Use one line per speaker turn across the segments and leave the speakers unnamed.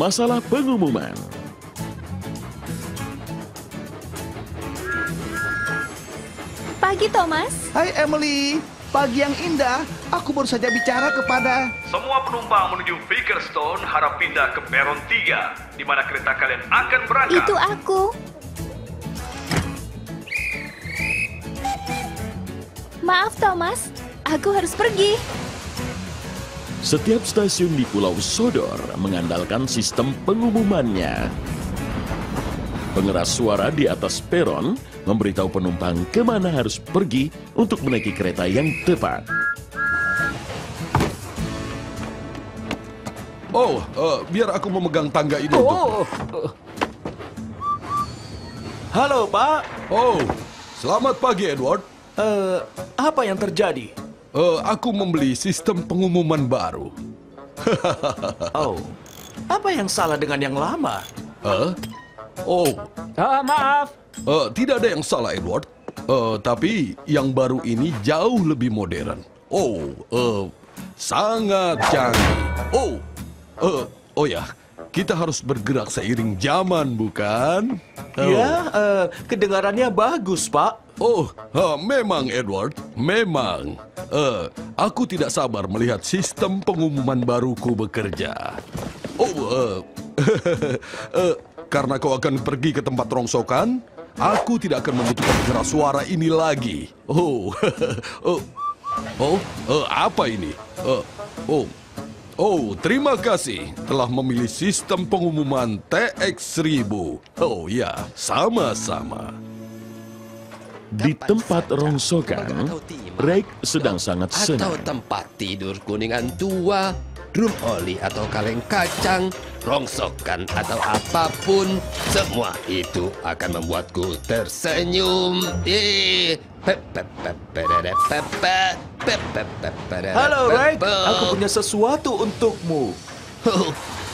masalah pengumuman.
Pagi, Thomas.
Hai Emily, pagi yang indah. Aku baru saja bicara kepada...
Semua penumpang menuju Vickerstone harap pindah ke peron 3, di mana kereta kalian akan berangkat.
Itu aku. Maaf, Thomas. Aku harus pergi.
Setiap stasiun di Pulau Sodor mengandalkan sistem pengumumannya. Pengeras suara di atas peron memberitahu penumpang kemana harus pergi untuk menaiki kereta yang tepat.
Biar aku memegang tangga ini
Halo, Pak.
Selamat pagi, Edward.
Apa yang terjadi?
Aku membeli sistem pengumuman baru.
Apa yang salah dengan yang lama?
Maaf.
Tidak ada yang salah, Edward. Tapi yang baru ini jauh lebih modern. Sangat canggih. Kita harus bergerak seiring zaman, bukan?
Ya, kedengarannya bagus, Pak.
Memang, Edward. Memang. Aku tidak sabar melihat sistem pengumuman baruku bekerja. Karena kau akan pergi ke tempat rongsokan, aku tidak akan membutuhkan pengeras suara ini lagi. Apa ini? Terima kasih telah memilih sistem pengumuman TX1000. Sama-sama.
Di tempat rongsokan, Reg sedang sangat
Atau
senang.
tempat tidur kuningan tua, drum oli atau kaleng kacang, rongsokan atau apapun, semua itu akan membuatku tersenyum.
Halo, Reg. Aku punya sesuatu untukmu.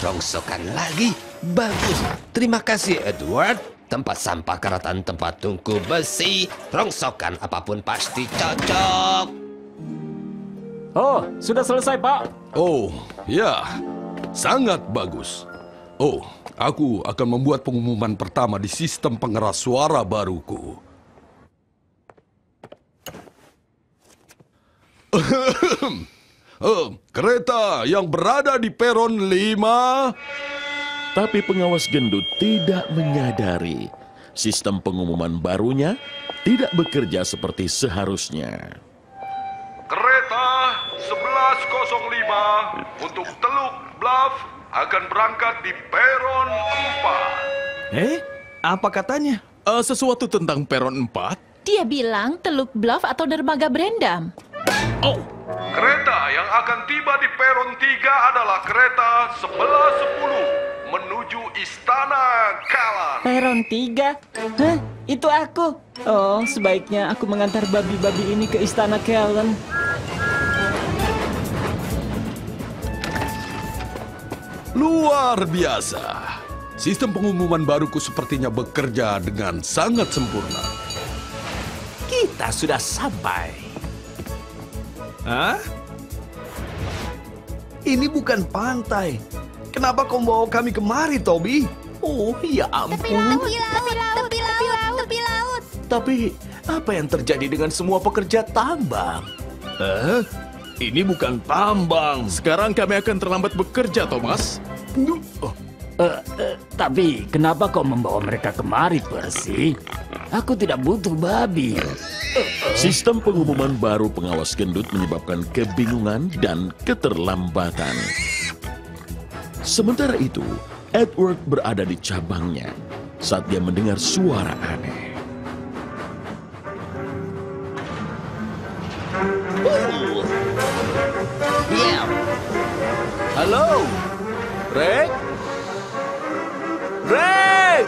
Rongsokan lagi? Bagus. Terima kasih, Edward. Tempat sampah karatan, tempat tungku besi, rongsokan apapun pasti cocok.
Sudah selesai, Pak.
Sangat bagus. Aku akan membuat pengumuman pertama di sistem pengeras suara baruku. Kereta yang berada di peron 5.
Tapi pengawas gendut tidak menyadari sistem pengumuman barunya tidak bekerja seperti seharusnya.
Kereta 1105 untuk Teluk Bluff akan berangkat di peron 4.
Apa katanya? Sesuatu tentang peron 4?
Dia bilang Teluk Bluff atau Dermaga Brendam.
Kereta yang akan tiba di peron 3 adalah kereta 1110 menuju Istana Kalan.
Peron 3? Hah? Itu aku. Sebaiknya aku mengantar babi-babi ini ke Istana Kellen.
Luar biasa. Sistem pengumuman baruku sepertinya bekerja dengan sangat sempurna.
Kita sudah sampai.
Ini bukan pantai. Kenapa kau bawa kami kemari, Toby?
Ya ampun.
Tepi laut.
Tapi, apa yang terjadi dengan semua pekerja tambang?
Ini bukan tambang. Sekarang kami akan terlambat bekerja, Thomas.
Tapi kenapa kau membawa mereka kemari, Percy? Aku tidak butuh babi.
Sistem pengumuman baru pengawas gendut menyebabkan kebingungan dan keterlambatan. Sementara itu, Edward berada di cabangnya saat dia mendengar suara aneh.
Halo, Reg? Reg!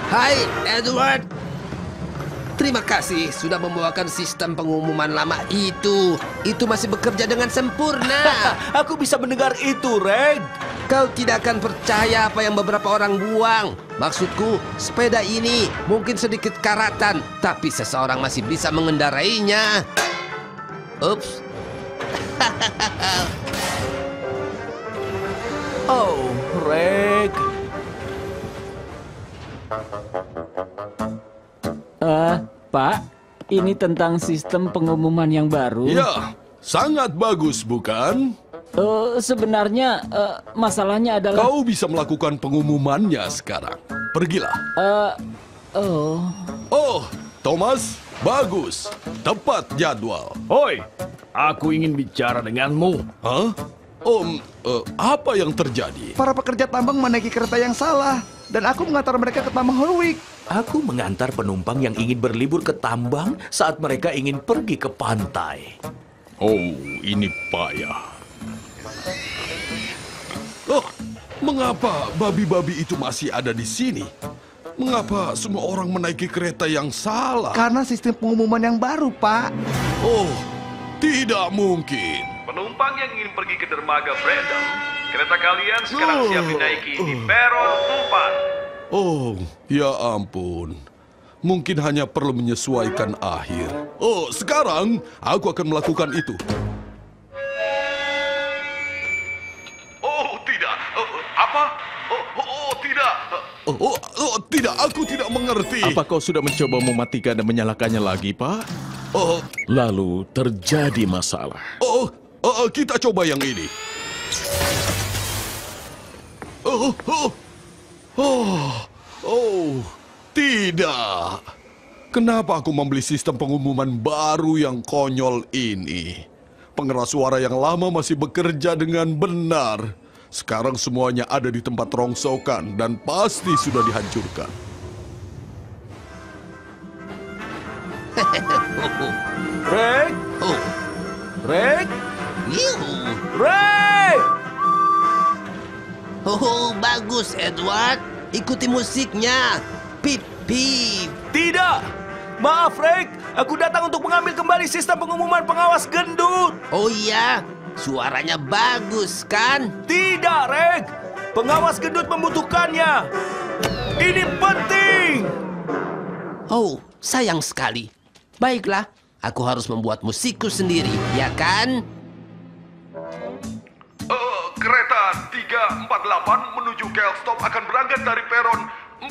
Hai, Edward. Terima kasih sudah membawakan sistem pengumuman lama itu. Itu masih bekerja dengan sempurna.
Aku bisa mendengar itu, Reg.
Kau tidak akan percaya apa yang beberapa orang buang. Maksudku, sepeda ini mungkin sedikit karatan, tapi seseorang masih bisa mengendarainya. Ups.
Oh, Reg.
Pak, ini tentang sistem pengumuman yang baru.
Ya, sangat bagus bukan?
Sebenarnya masalahnya adalah...
Kau bisa melakukan pengumumannya sekarang. Pergilah. Oh, Thomas, bagus. Tepat jadwal.
Hoi, aku ingin bicara denganmu.
Hah? Apa yang terjadi?
Para pekerja tambang menaiki kereta yang salah, dan aku mengantar mereka ke tambang Horwick.
Aku mengantar penumpang yang ingin berlibur ke tambang saat mereka ingin pergi ke pantai.
Oh, ini payah. Oh, mengapa babi-babi itu masih ada di sini? Mengapa semua orang menaiki kereta yang salah?
Karena sistem pengumuman yang baru, Pak.
Oh, tidak mungkin.
Penumpang yang ingin pergi ke dermaga Brandon, kereta kalian sekarang siap dinaiki di peron 4.
Oh, ya ampun. Mungkin hanya perlu menyesuaikan akhir. Oh, sekarang aku akan melakukan itu.
Oh, tidak. Apa? Tidak.
Tidak, aku tidak mengerti.
Apa kau sudah mencoba mematikan dan menyalakannya lagi, Pak? Lalu terjadi masalah.
Kita coba yang ini. Tidak. Kenapa aku membeli sistem pengumuman baru yang konyol ini? Pengeras suara yang lama masih bekerja dengan benar. Sekarang semuanya ada di tempat rongsokan dan pasti sudah dihancurkan.
Reg? Reg?
Ray! Oh, bagus, Edward. Ikuti musiknya. Pip, pip.
Tidak. Maaf, Reg. Aku datang untuk mengambil kembali sistem pengumuman pengawas gendut.
Oh iya, suaranya bagus kan?
Tidak, Reg. Pengawas gendut membutuhkannya. Ini penting.
Oh, sayang sekali. Baiklah, aku harus membuat musikku sendiri, ya kan?
Kereta 348 menuju Kelstop akan berangkat dari peron 4.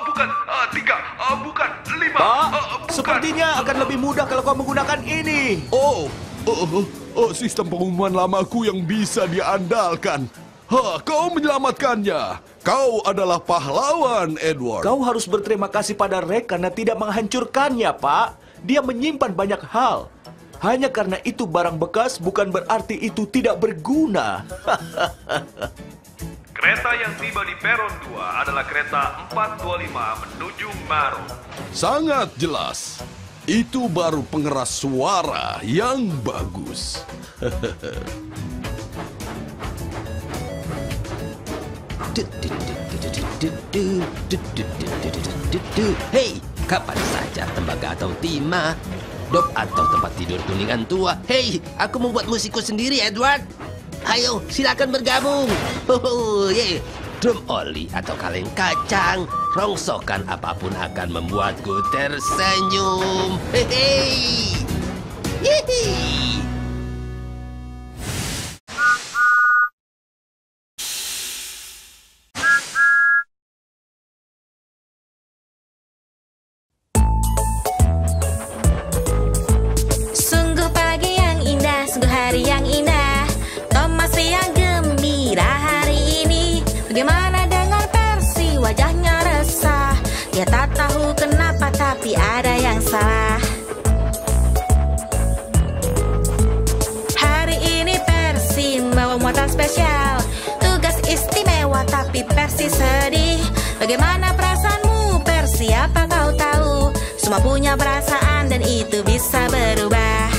Bukan 3, bukan 5.
Pak,
bukan.
sepertinya akan lebih mudah kalau kau menggunakan ini.
Sistem pengumuman lamaku yang bisa diandalkan. Kau menyelamatkannya. Kau adalah pahlawan, Edward.
Kau harus berterima kasih pada Reg karena tidak menghancurkannya, Pak. Dia menyimpan banyak hal. Hanya karena itu barang bekas bukan berarti itu tidak berguna.
Kereta yang tiba di peron 2 adalah kereta 425 menuju Maru.
Sangat jelas. Itu baru pengeras suara yang bagus.
Hei, kapan saja tembaga atau timah, dop atau tempat tidur kuningan tua. Hei, aku membuat musikku sendiri, Edward. Ayo, silakan bergabung. Drum oli atau kaleng kacang, rongsokan apapun akan membuatku tersenyum. Hei, hihi.
Sungguh pagi yang indah, sungguh hari yang indah. Thomas yang gembira hari ini. Bagaimana dengan Percy, wajahnya resah. Dia tak tahu kenapa tapi ada yang salah. Hari ini Percy membawa muatan spesial, tugas istimewa tapi Percy sedih. Bagaimana perasaanmu Percy, apa kau tahu? Semua punya perasaan dan itu bisa berubah.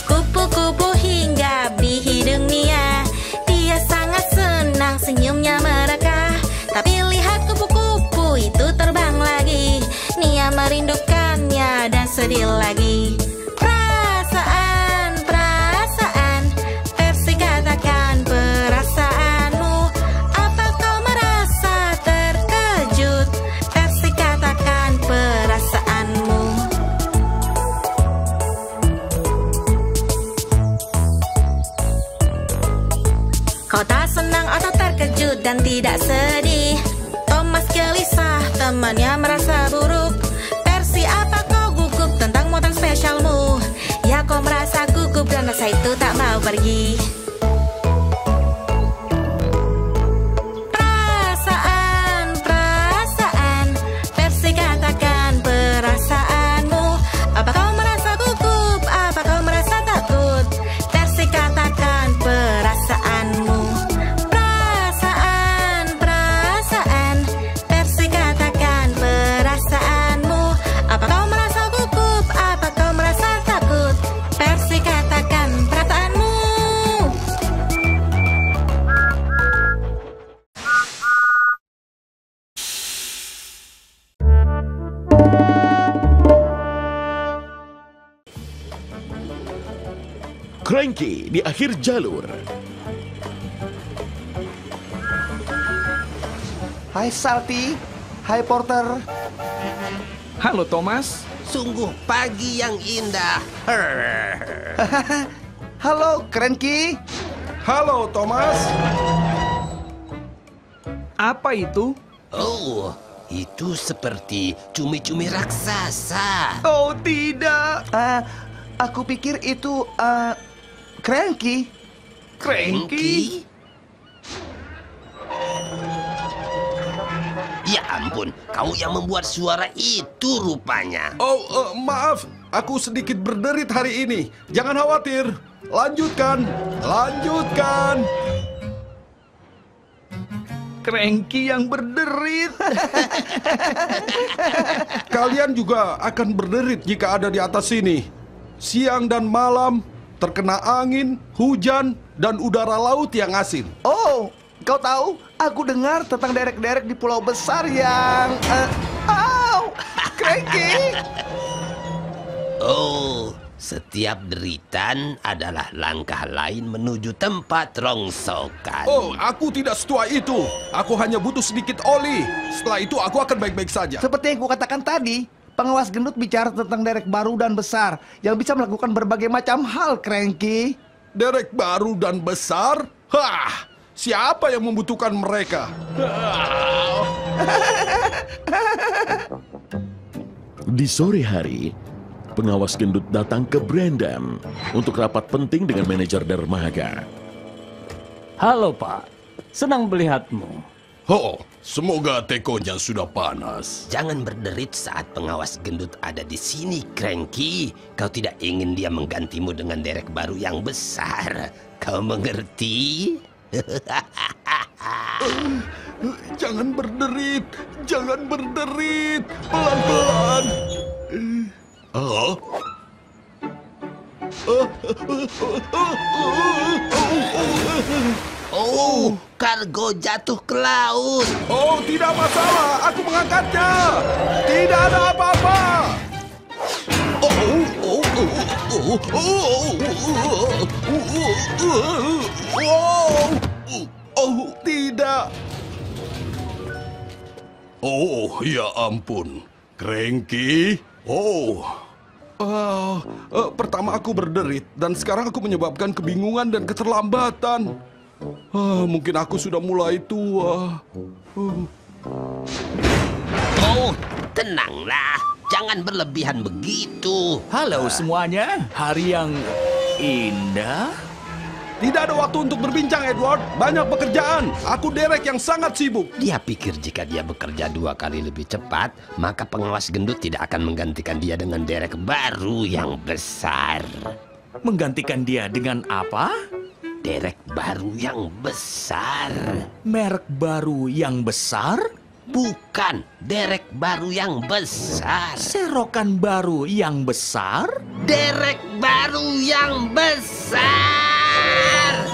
Kupu-kupu hinggap di hidungnya. Dia sangat senang senyumnya merekah. Tapi lihat kupu-kupu itu terbang lagi. Nia merindukannya dan sedih lagi. Perasaan, perasaan, Percy katakan perasaanmu. Apa kau merasa terkejut? Percy katakan perasaanmu. temannya merasa buruk. Percy, apa kau gugup tentang muatan spesialmu? Ya, kau merasa gugup dan rasa itu tak mau pergi. Perasaan, Percy katakan perasaanmu. Apa kau merasa gugup? Apa kau merasa takut? Percy katakan perasaanmu. Perasaan, Percy katakan perasaanmu. Apa kau merasa gugup? Apa kau merasa takut? Percy katakan perasaanmu.
Cranky di akhir jalur.
Hai Salty, hai Porter.
Halo Thomas.
Sungguh pagi yang indah.
Halo Cranky.
Halo, Thomas.
Apa itu?
Oh, itu seperti cumi-cumi raksasa.
Oh tidak. Aku pikir itu Cranky.
Cranky? Ya ampun, kau yang membuat suara itu rupanya.
Oh, maaf. Aku sedikit berderit hari ini. Jangan khawatir. Lanjutkan. Lanjutkan.
Cranky yang berderit.
Kalian juga akan berderit jika ada di atas sini. Siang dan malam, terkena angin, hujan, dan udara laut yang asin.
Oh, kau tahu? Aku dengar tentang derek-derek di pulau besar yang... Cranky!
Oh, setiap deritan adalah langkah lain menuju tempat rongsokan.
Oh, aku tidak setua itu. Aku hanya butuh sedikit oli. Setelah itu aku akan baik-baik saja.
Seperti yang kukatakan tadi, pengawas gendut bicara tentang derek baru dan besar yang bisa melakukan berbagai macam hal, Cranky.
Derek baru dan besar? Hah! Siapa yang membutuhkan mereka?
Di sore hari, pengawas gendut datang ke Brandon untuk rapat penting dengan manajer dermaga.
Halo Pak, senang melihatmu.
Oh, semoga tekonya sudah panas.
Jangan berderit saat pengawas gendut ada di sini, Cranky. Kau tidak ingin dia menggantimu dengan derek baru yang besar. Kau mengerti?
Jangan berderit, jangan berderit. Pelan-pelan.
Oh, kargo jatuh ke laut.
Oh, tidak masalah. Aku mengangkatnya. Tidak ada apa-apa. Oh, tidak. Oh, ya ampun. Cranky. Pertama aku berderit dan sekarang aku menyebabkan kebingungan dan keterlambatan. Mungkin aku sudah mulai tua.
Oh, tenanglah. Jangan berlebihan begitu.
Halo semuanya, hari yang indah.
Tidak ada waktu untuk berbincang, Edward. Banyak pekerjaan. Aku derek yang sangat sibuk.
Dia pikir jika dia bekerja 2 kali lebih cepat, maka pengawas gendut tidak akan menggantikan dia dengan derek baru yang besar.
Menggantikan dia dengan apa?
Derek baru yang besar.
Merek baru yang besar?
Bukan, derek baru yang besar.
Serokan baru yang besar?
Derek baru yang besar.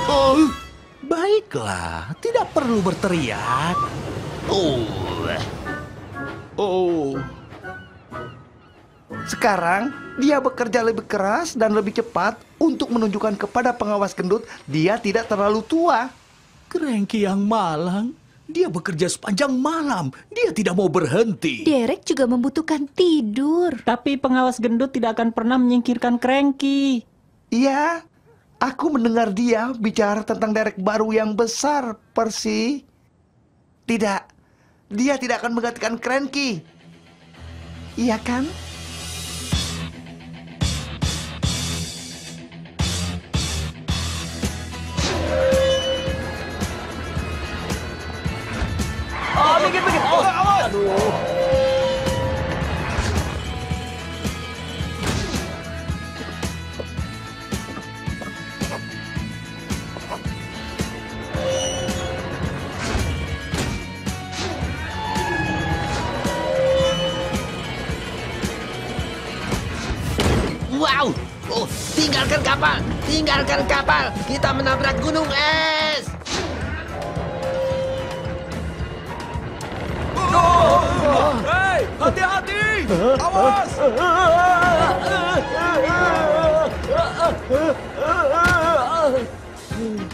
Oh, baiklah, tidak perlu berteriak.
Sekarang, dia bekerja lebih keras dan lebih cepat untuk menunjukkan kepada pengawas gendut dia tidak terlalu tua.
Cranky yang malang. Dia bekerja sepanjang malam. Dia tidak mau berhenti.
Derek juga membutuhkan tidur.
Tapi pengawas gendut tidak akan pernah menyingkirkan Cranky.
Iya, aku mendengar dia bicara tentang derek baru yang besar, Percy. Tidak, dia tidak akan menggantikan Cranky. Iya kan?
Oh, minggir. Oh, aduh.
Wow! Oh, tinggalkan kapal! Kita menabrak gunung es!
Hei, hati-hati! Awas!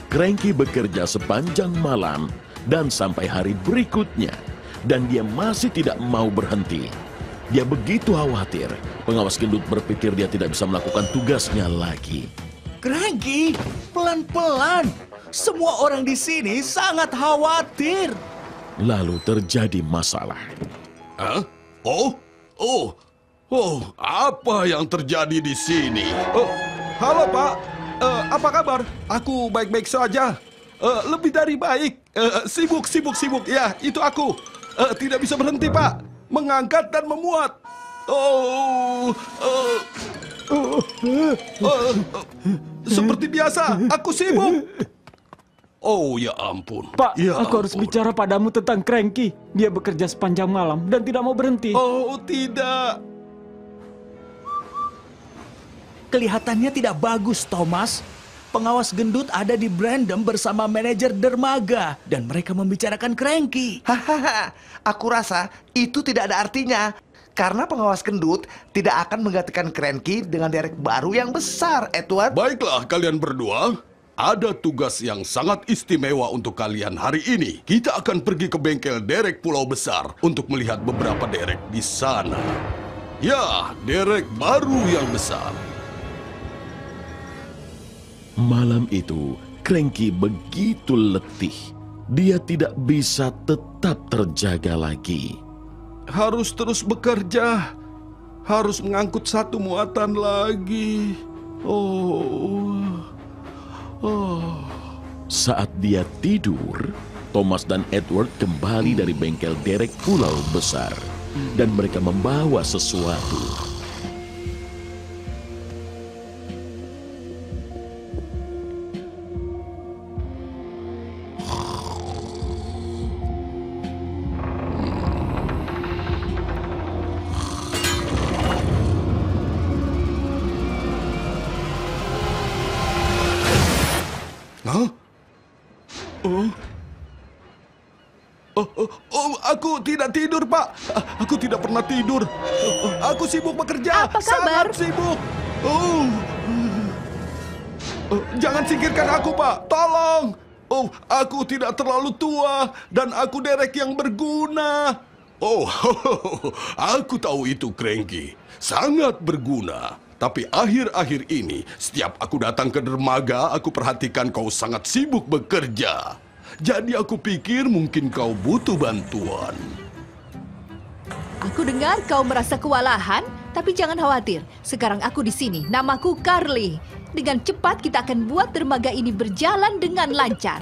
Cranky bekerja sepanjang malam dan sampai hari berikutnya. Dan dia masih tidak mau berhenti. Dia begitu khawatir. Pengawas gendut berpikir dia tidak bisa melakukan tugasnya lagi.
Cranky, pelan-pelan. Semua orang di sini sangat khawatir.
Lalu terjadi masalah.
Hah? Apa yang terjadi di sini? Halo Pak, apa kabar? Aku baik-baik saja. Lebih dari baik. Sibuk. Ya, itu aku. Tidak bisa berhenti Pak. Mengangkat dan memuat. Seperti biasa, aku sibuk. Oh ya ampun.
Pak,
ya
aku harus bicara padamu tentang Cranky. Dia bekerja sepanjang malam dan tidak mau berhenti.
Oh tidak.
Kelihatannya tidak bagus, Thomas. Pengawas gendut ada di Brandon bersama manajer dermaga. Dan mereka membicarakan Cranky.
Hahaha, aku rasa itu tidak ada artinya. Karena pengawas gendut tidak akan menggantikan Cranky dengan derek baru yang besar, Edward.
Baiklah kalian berdua. Ada tugas yang sangat istimewa untuk kalian hari ini. Kita akan pergi ke bengkel derek Pulau Besar untuk melihat beberapa derek di sana. Ya, derek baru yang besar.
Malam itu, Cranky begitu letih. Dia tidak bisa tetap terjaga lagi.
Harus terus bekerja. Harus mengangkut satu muatan lagi.
Saat dia tidur, Thomas dan Edward kembali dari bengkel derek Pulau Besar. Dan mereka membawa sesuatu.
Aku tidak tidur, Pak. Aku tidak pernah tidur. Aku sibuk bekerja.
Apa kabar?
Sangat sibuk. Jangan singkirkan aku, Pak. Tolong. Aku tidak terlalu tua dan aku derek yang berguna. Aku tahu itu, Cranky. Sangat berguna. Tapi akhir-akhir ini, setiap aku datang ke dermaga, aku perhatikan kau sangat sibuk bekerja. Jadi aku pikir mungkin kau butuh bantuan.
Aku dengar kau merasa kewalahan, tapi jangan khawatir. Sekarang aku di sini. Namaku Carly. Dengan cepat kita akan buat dermaga ini berjalan dengan lancar.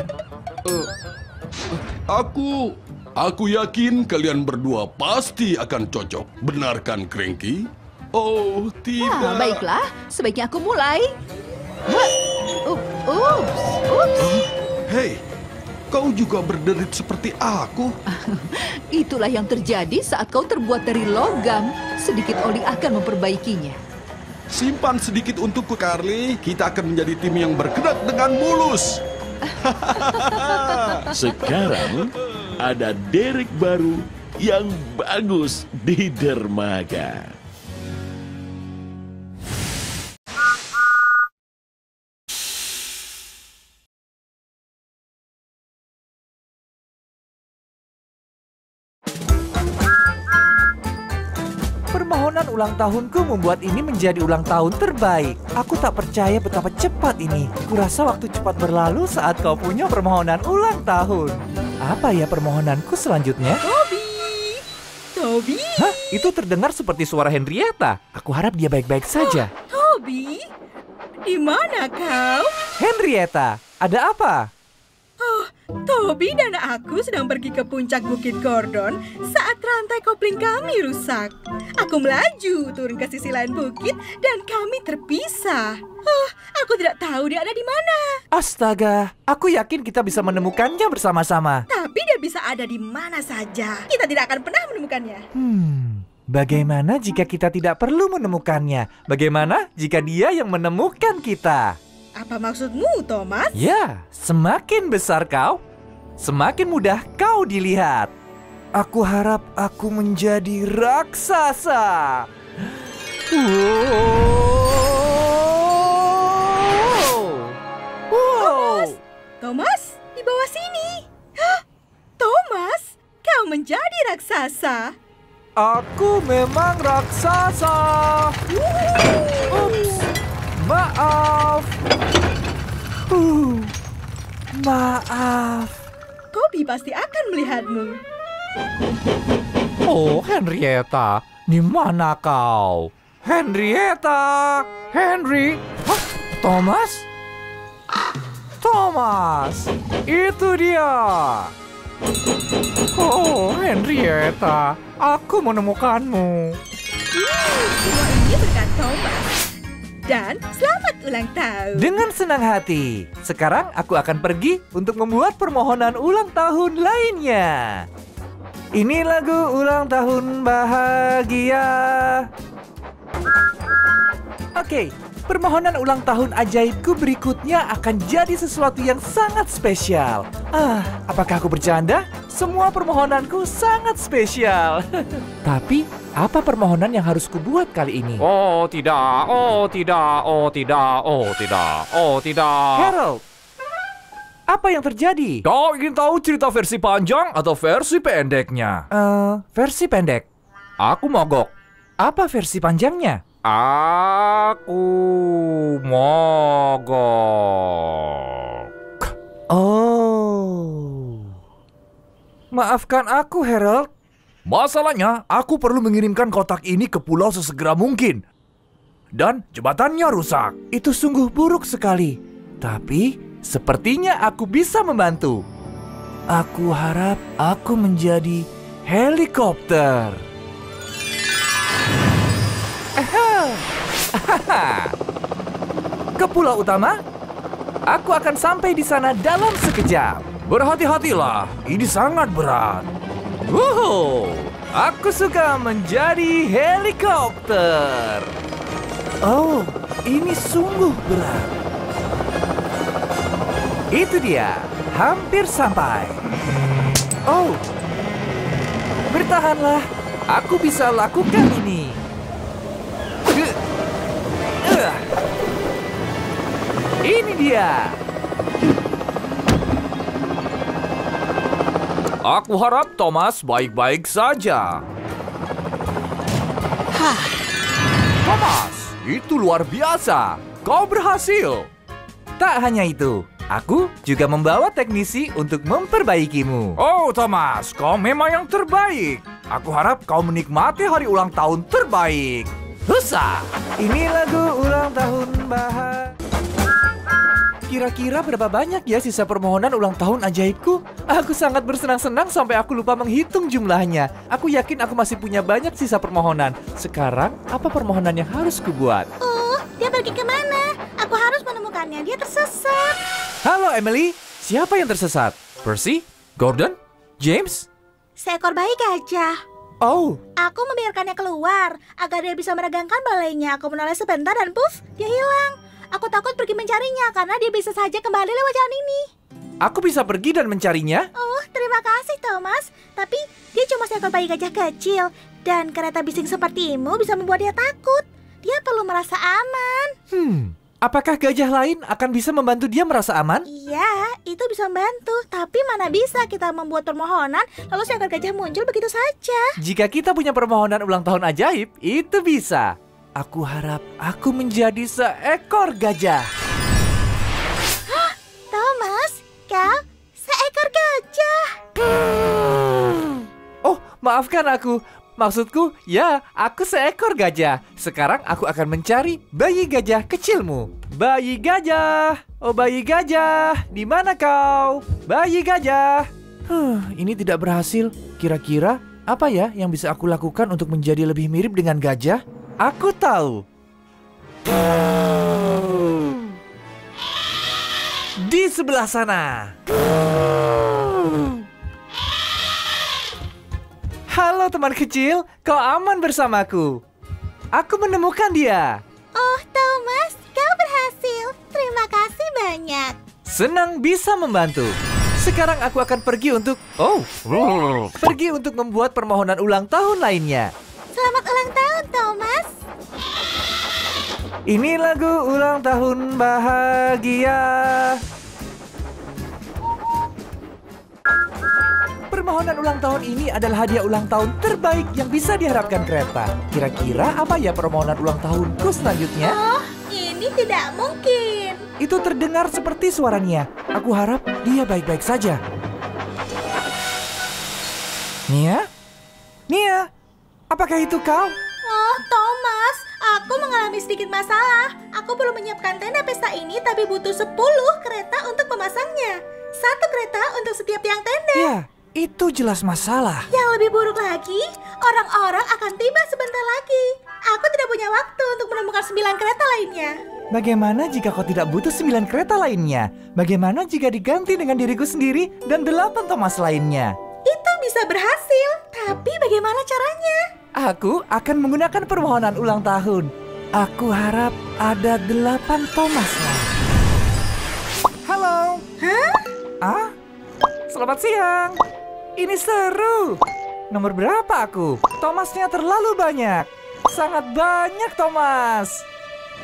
Aku yakin kalian berdua pasti akan cocok. Benarkan, Cranky? Oh, tidak.
Baiklah. Sebaiknya aku mulai. Ups.
Hei, kau juga berderit seperti aku.
Itulah yang terjadi saat kau terbuat dari logam. Sedikit oli akan memperbaikinya.
Simpan sedikit untukku, Carly. Kita akan menjadi tim yang bergerak dengan mulus.
Sekarang ada derek baru yang bagus di dermaga.
Permohonan ulang tahunku membuat ini menjadi ulang tahun terbaik. Aku tak percaya betapa cepat ini. Kurasa waktu cepat berlalu saat kau punya permohonan ulang tahun. Apa ya permohonanku selanjutnya?
Bobby!
Toby.
Hah? Itu terdengar seperti suara Henrietta. Aku harap dia baik-baik saja.
Toby, di mana kau?
Henrietta, ada apa?
Oh, Toby dan aku sedang pergi ke puncak Bukit Gordon saat rantai kopling kami rusak. Aku melaju turun ke sisi lain bukit dan kami terpisah. Oh, aku tidak tahu dia ada di mana.
Astaga, aku yakin kita bisa menemukannya bersama-sama.
Tapi dia bisa ada di mana saja. Kita tidak akan pernah menemukannya.
Bagaimana jika kita tidak perlu menemukannya? Bagaimana jika dia yang menemukan kita?
Apa maksudmu, Thomas?
Ya, semakin besar kau, semakin mudah kau dilihat. Aku harap aku menjadi raksasa.
Wow. Thomas, di bawah sini. Thomas, kau menjadi raksasa.
Aku memang raksasa. Ups, maaf. Maaf.
Toby pasti akan melihatmu.
Oh, Henrietta, di mana kau? Henrietta, Henry, hah? Thomas? Thomas, itu dia. Oh, Henrietta, aku menemukanmu.
Semua ini berkat Thomas. Dan selamat ulang tahun.
Dengan senang hati. Sekarang aku akan pergi untuk membuat permohonan ulang tahun lainnya. Ini lagu ulang tahun bahagia. Oke, permohonan ulang tahun ajaibku berikutnya akan jadi sesuatu yang sangat spesial. Apakah aku bercanda? Semua permohonanku sangat spesial. Tapi, apa permohonan yang harus kubuat kali ini?
Oh tidak, oh tidak, oh tidak, oh tidak, oh tidak.
Harold, apa yang terjadi?
Kau ingin tahu cerita versi panjang atau versi pendeknya?
Versi pendek.
Aku mogok.
Apa versi panjangnya?
Aku mogok.
Oh. Maafkan aku, Harold.
Masalahnya, aku perlu mengirimkan kotak ini ke pulau sesegera mungkin. Dan jembatannya rusak.
Itu sungguh buruk sekali. Tapi, sepertinya aku bisa membantu. Aku harap aku menjadi helikopter. Ke pulau utama? Aku akan sampai di sana dalam sekejap.
Berhati-hatilah, ini sangat berat.
Aku suka menjadi helikopter. Oh, ini sungguh berat. Itu dia, hampir sampai. Oh, bertahanlah. Aku bisa lakukan ini. Ini dia.
Aku harap Thomas baik-baik saja. Thomas, itu luar biasa. Kau berhasil.
Tak hanya itu, aku juga membawa teknisi untuk memperbaikimu.
Oh, Thomas, kau memang yang terbaik. Aku harap kau menikmati hari ulang tahun terbaik.
Husa, ini lagu ulang tahun bahagia. Kira-kira berapa banyak ya sisa permohonan ulang tahun ajaibku? Aku sangat bersenang-senang sampai aku lupa menghitung jumlahnya. Aku yakin aku masih punya banyak sisa permohonan. Sekarang, apa permohonan yang harus kubuat?
Dia pergi kemana? Aku harus menemukannya, dia tersesat.
Halo Emily, siapa yang tersesat? Percy? Gordon? James?
Seekor bayi gajah.
Oh.
Aku membiarkannya keluar agar dia bisa meregangkan balainya. Aku menoleh sebentar dan puff, dia hilang. Aku takut pergi mencarinya karena dia bisa saja kembali lewat jalan ini.
Aku bisa pergi dan mencarinya?
Oh, terima kasih Thomas. Tapi dia cuma seekor bayi gajah kecil. Dan kereta bising sepertimu bisa membuat dia takut. Dia perlu merasa aman.
Apakah gajah lain akan bisa membantu dia merasa aman?
Iya, itu bisa membantu. Tapi mana bisa kita membuat permohonan lalu seekor gajah muncul begitu saja.
Jika kita punya permohonan ulang tahun ajaib, itu bisa. Aku harap aku menjadi seekor gajah.
Thomas, kau seekor gajah.
Oh, maafkan aku. Maksudku, ya, aku seekor gajah. Sekarang aku akan mencari bayi gajah kecilmu. Bayi gajah, oh bayi gajah, di mana kau? Bayi gajah. Ini tidak berhasil. Kira-kira apa ya yang bisa aku lakukan untuk menjadi lebih mirip dengan gajah? Aku tahu. Di sebelah sana. Halo teman kecil, kau aman bersamaku. Aku menemukan dia.
Oh Thomas, kau berhasil. Terima kasih banyak.
Senang bisa membantu. Sekarang aku akan pergi untuk pergi untuk membuat permohonan ulang tahun lainnya.
Selamat ulang tahun Thomas.
Ini lagu ulang tahun bahagia. Permohonan ulang tahun ini adalah hadiah ulang tahun terbaik yang bisa diharapkan kereta. Kira-kira apa ya permohonan ulang tahunku selanjutnya?
Oh, ini tidak mungkin.
Itu terdengar seperti suaranya. Aku harap dia baik-baik saja. Nia? Nia? Apakah itu kau?
Oh, Thomas, aku mengalami sedikit masalah. Aku belum menyiapkan tenda pesta ini, tapi butuh 10 kereta untuk memasangnya. 1 kereta untuk setiap tiang tenda.
Ya, itu jelas masalah.
Yang lebih buruk lagi, orang-orang akan tiba sebentar lagi. Aku tidak punya waktu untuk menemukan 9 kereta lainnya.
Bagaimana jika kau tidak butuh 9 kereta lainnya? Bagaimana jika diganti dengan diriku sendiri dan 8 Thomas lainnya?
Itu bisa berhasil, tapi bagaimana caranya?
Aku akan menggunakan permohonan ulang tahun. Aku harap ada 8 Thomas lain. Halo.
Hah?
Selamat siang. Ini seru. Nomor berapa aku? Thomasnya terlalu banyak. Sangat banyak Thomas.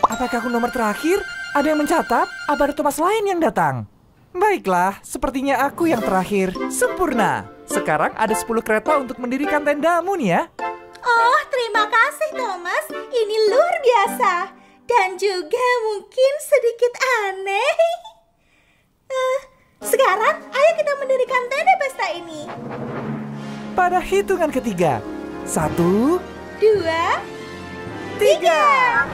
Apakah aku nomor terakhir? Ada yang mencatat? Apa ada Thomas lain yang datang? Baiklah, sepertinya aku yang terakhir. Sempurna. Sekarang ada 10 kereta untuk mendirikan tendamu nih ya.
Oh, terima kasih Thomas. Ini luar biasa. Dan juga mungkin sedikit aneh. Sekarang, ayo kita mendirikan tenda pesta ini.
Pada hitungan ketiga. 1,
2, 3.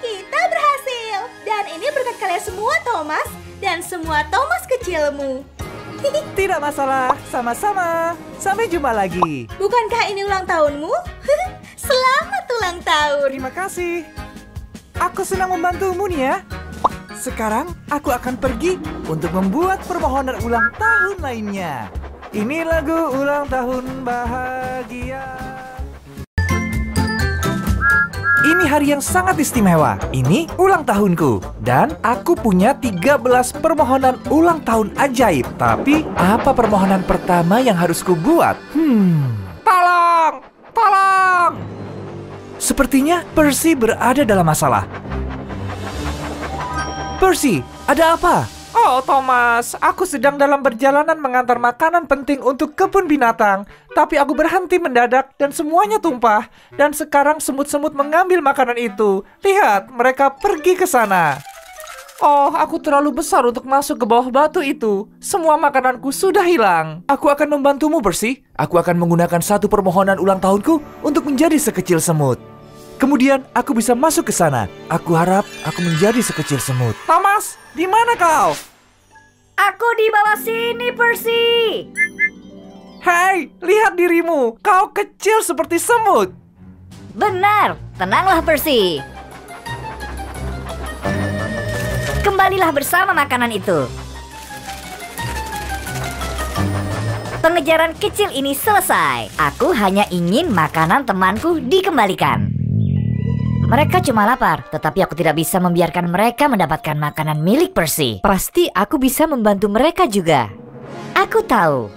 Kita berhasil. Dan ini berkat kalian semua Thomas. Dan semua Thomas kecilmu.
Tidak masalah, sama-sama. Sampai jumpa lagi.
Bukankah ini ulang tahunmu? Selamat ulang tahun.
Terima kasih. Aku senang membantumu nih ya. Sekarang aku akan pergi untuk membuat permohonan ulang tahun lainnya. Ini lagu ulang tahun bahagia. Ini hari yang sangat istimewa. Ini ulang tahunku. Dan aku punya 13 permohonan ulang tahun ajaib. Tapi apa permohonan pertama yang harus kubuat? Tolong! Tolong! Sepertinya Percy berada dalam masalah. Percy, ada apa? Oh Thomas, aku sedang dalam perjalanan mengantar makanan penting untuk kebun binatang. Tapi aku berhenti mendadak dan semuanya tumpah. Dan sekarang semut-semut mengambil makanan itu. Lihat, mereka pergi ke sana. Oh, aku terlalu besar untuk masuk ke bawah batu itu. Semua makananku sudah hilang. Aku akan membantumu, Percy. Aku akan menggunakan 1 permohonan ulang tahunku untuk menjadi sekecil semut. Kemudian aku bisa masuk ke sana. Aku harap aku menjadi sekecil semut. Thomas, di mana kau?
Aku di bawah sini, Percy.
Hei, lihat dirimu. Kau kecil seperti semut.
Benar, tenanglah Percy. Kembalilah bersama makanan itu. Pengejaran kecil ini selesai. Aku hanya ingin makanan temanku dikembalikan. Mereka cuma lapar, tetapi aku tidak bisa membiarkan mereka mendapatkan makanan milik Percy. Pasti aku bisa membantu mereka juga. Aku tahu.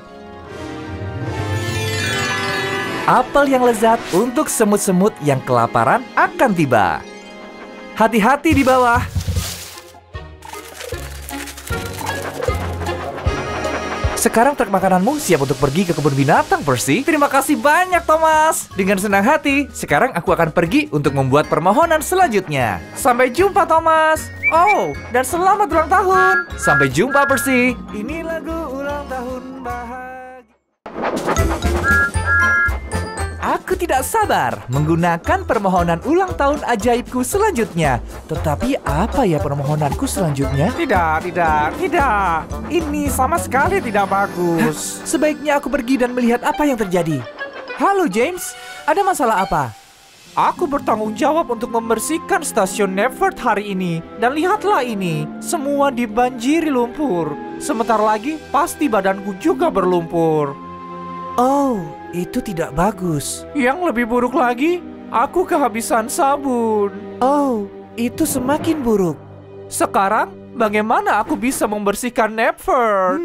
Apel yang lezat untuk semut-semut yang kelaparan akan tiba. Hati-hati di bawah. Sekarang truk makananmu siap untuk pergi ke kebun binatang, Percy. Terima kasih banyak, Thomas. Dengan senang hati, sekarang aku akan pergi untuk membuat permohonan selanjutnya. Sampai jumpa, Thomas. Oh, dan selamat ulang tahun. Sampai jumpa, Percy. Ini lagu ulang tahun bahagia. Aku tidak sabar menggunakan permohonan ulang tahun ajaibku selanjutnya. Tetapi apa ya permohonanku selanjutnya? Tidak. Ini sama sekali tidak bagus. Sebaiknya aku pergi dan melihat apa yang terjadi. Halo James, ada masalah apa? Aku bertanggung jawab untuk membersihkan stasiun Nevert hari ini. Dan lihatlah ini, semua dibanjiri lumpur. Sebentar lagi pasti badanku juga berlumpur. Oh, itu tidak bagus. Yang lebih buruk lagi, aku kehabisan sabun. Oh, itu semakin buruk. Sekarang, bagaimana aku bisa membersihkan Nevert?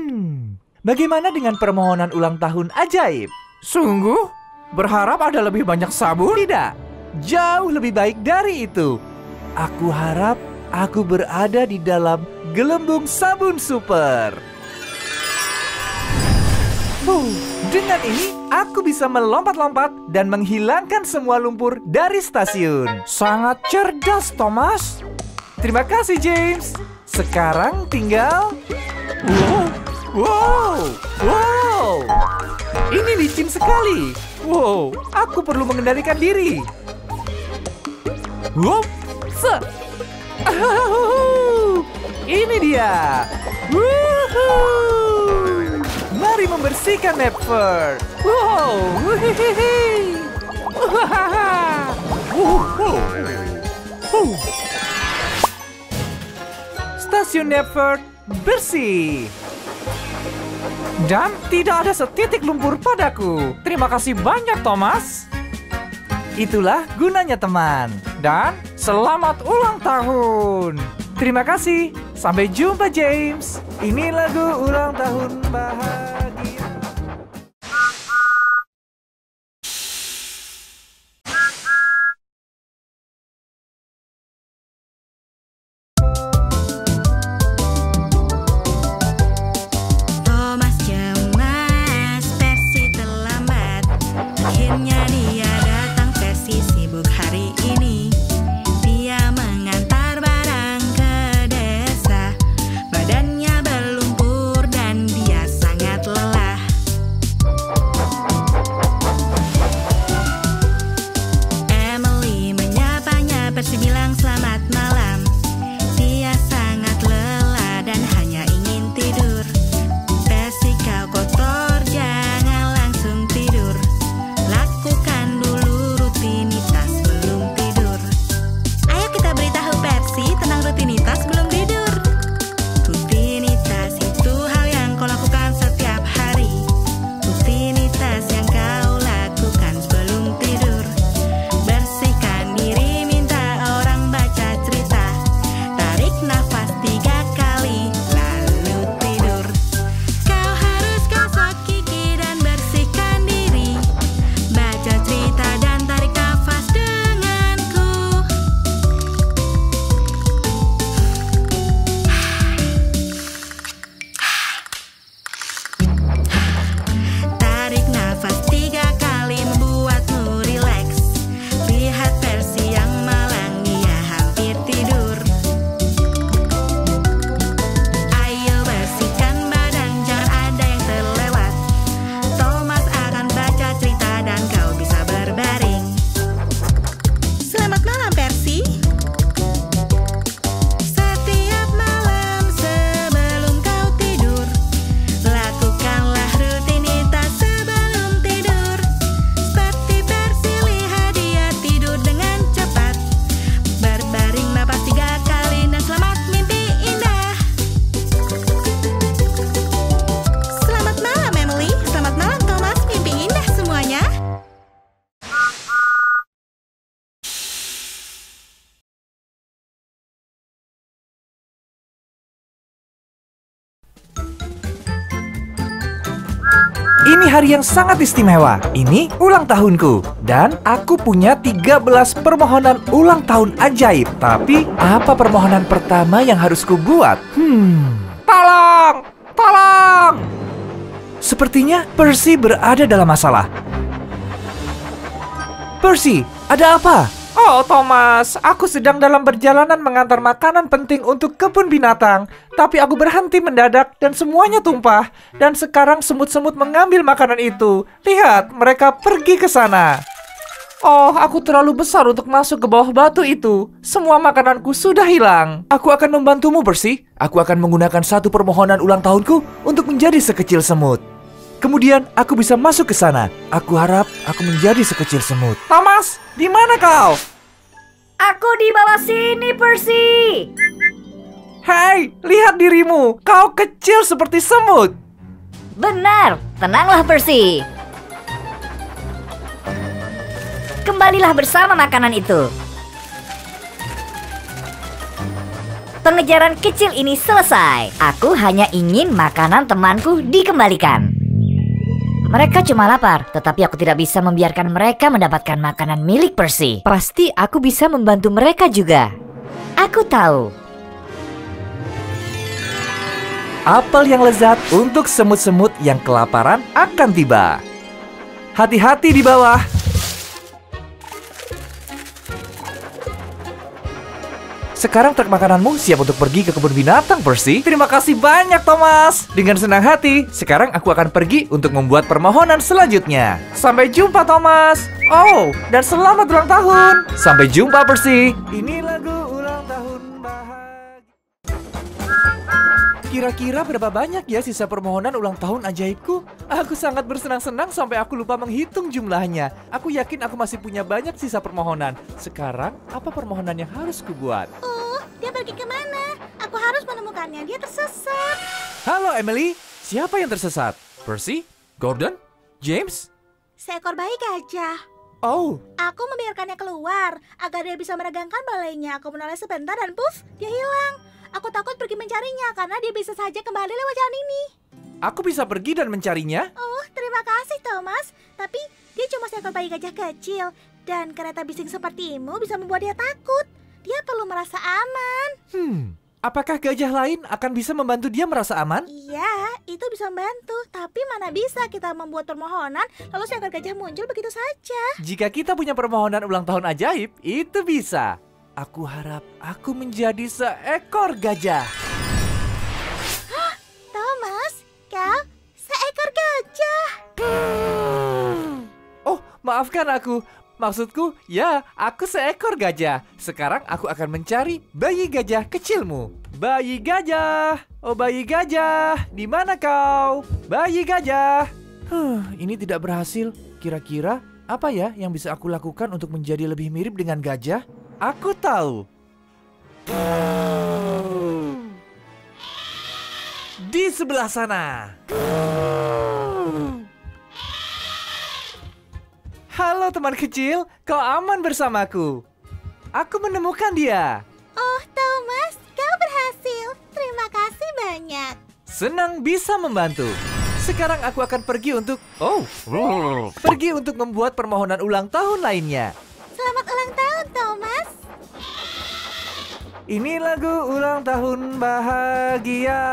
Bagaimana dengan permohonan ulang tahun ajaib? Sungguh? Berharap ada lebih banyak sabun? Tidak, jauh lebih baik dari itu. Aku harap aku berada di dalam gelembung sabun super. Dengan ini, aku bisa melompat-lompat dan menghilangkan semua lumpur dari stasiun. Sangat cerdas, Thomas. Terima kasih, James. Sekarang tinggal... Wow! Ini licin sekali. Wow, aku perlu mengendalikan diri. Ini dia. Mari membersihkan Nevert. Stasiun Nevert bersih. Dan tidak ada setitik lumpur padaku. Terima kasih banyak, Thomas. Itulah gunanya teman. Dan selamat ulang tahun. Terima kasih. Sampai jumpa, James. Ini lagu ulang tahun bahagia.
Thomas cemas, Percy terlambat. Akhirnya dia datang, Percy sibuk hari ini. Dia mengantar barang ke desa. Badannya berlumpur dan dia sangat lelah. Emily menyapanya, Percy bilang selamat malam. Dia sangat lelah dan hanya ingin tidur. Percy, kau kotor, jangan langsung tidur. Lakukan dulu rutinitas sebelum tidur. Ayo kita beritahu Percy tentang rutinitas sebelum tidur. Rutinitas itu hal yang kau lakukan setiap hari. Rutinitas yang kau lakukan sebelum tidur. Bersihkan diri, minta orang baca cerita. Tarik nafas 3 kali, lalu tidur. Kau harus gosok gigi dan bersihkan diri. Baca cerita dan tarik nafas denganku. Tarik nafas 3 kali membuatmu rileks. Lihat Percy yang malang, dia hampir tidur. Ayo bersihkan badan, jangan ada yang terlewat. Thomas akan baca cerita dan kau bisa berbaring. Selamat malam, Percy. Setiap malam sebelum kau tidur, lakukanlah rutinitas sebelum tidur. Seperti Percy, lihat dia tidur dengan cepat. Berbaring napas 3 kali dan selamat mimpi indah. Selamat malam, Emily. Selamat malam, Thomas. Mimpi indah semuanya.
Ini hari yang sangat istimewa. Ini ulang tahunku. Dan aku punya 13 permohonan ulang tahun ajaib. Tapi, apa permohonan pertama yang harus kubuat? Tolong! Tolong! Sepertinya Percy berada dalam masalah. Percy, ada apa? Oh, Thomas, aku sedang dalam perjalanan mengantar makanan penting untuk kebun binatang. Tapi aku berhenti mendadak dan semuanya tumpah. Dan sekarang semut-semut mengambil makanan itu. Lihat, mereka pergi ke sana. Oh, aku terlalu besar untuk masuk ke bawah batu itu. Semua makananku sudah hilang. Aku akan membantumu, Percy. Aku akan menggunakan satu permohonan ulang tahunku untuk menjadi sekecil semut. Kemudian aku bisa masuk ke sana. Aku harap aku menjadi sekecil semut. Thomas, di mana kau?
Aku di bawah sini, Percy.
Hei, lihat dirimu. Kau kecil seperti semut.
Benar, tenanglah, Percy. Kembalilah bersama makanan itu. Pengejaran kecil ini selesai. Aku hanya ingin makanan temanku dikembalikan. Mereka cuma lapar, tetapi aku tidak bisa membiarkan mereka mendapatkan makanan milik Percy. Pasti aku bisa membantu mereka juga. Aku tahu.
Apel yang lezat untuk semut-semut yang kelaparan akan tiba. Hati-hati di bawah. Sekarang truk makananmu siap untuk pergi ke kebun binatang, Percy. Terima kasih banyak, Thomas. Dengan senang hati, sekarang aku akan pergi untuk membuat permohonan selanjutnya. Sampai jumpa, Thomas. Oh, dan selamat ulang tahun. Sampai jumpa, Percy. Ini lagu ulang tahun bahagia. Kira-kira berapa banyak ya sisa permohonan ulang tahun ajaibku? Aku sangat bersenang-senang sampai aku lupa menghitung jumlahnya. Aku yakin aku masih punya banyak sisa permohonan. Sekarang, apa permohonan yang harus kubuat?
Dia pergi kemana? Aku harus menemukannya. Dia tersesat.
Halo Emily, siapa yang tersesat? Percy? Gordon? James?
Seekor bayi gajah.
Oh,
Aku membiarkannya keluar agar dia bisa meregangkan balainya. Aku menoleh sebentar dan puff, dia hilang. Aku takut pergi mencarinya karena dia bisa saja kembali lewat jalan ini.
aku bisa pergi dan mencarinya?
Oh, terima kasih Thomas. Tapi dia cuma seekor bayi gajah kecil. Dan kereta bising sepertimu bisa membuat dia takut. Dia perlu merasa aman.
Apakah gajah lain akan bisa membantu dia merasa aman?
Iya, itu bisa membantu. Tapi mana bisa kita membuat permohonan lalu seekor gajah muncul begitu saja.
Jika kita punya permohonan ulang tahun ajaib, itu bisa. Aku harap aku menjadi seekor gajah.
Thomas, kau seekor gajah.
Oh, maafkan aku. Maksudku, ya, aku seekor gajah. Sekarang aku akan mencari bayi gajah kecilmu. Bayi gajah, oh bayi gajah, di mana kau? Bayi gajah. Ini tidak berhasil. Kira-kira apa ya yang bisa aku lakukan untuk menjadi lebih mirip dengan gajah? Aku tahu. Di sebelah sana. Halo teman kecil, kau aman bersamaku. Aku menemukan dia.
Oh Thomas, kau berhasil. Terima kasih banyak.
Senang bisa membantu. Sekarang aku akan pergi untuk pergi untuk membuat permohonan ulang tahun lainnya.
Selamat ulang tahun Thomas.
Ini lagu ulang tahun bahagia.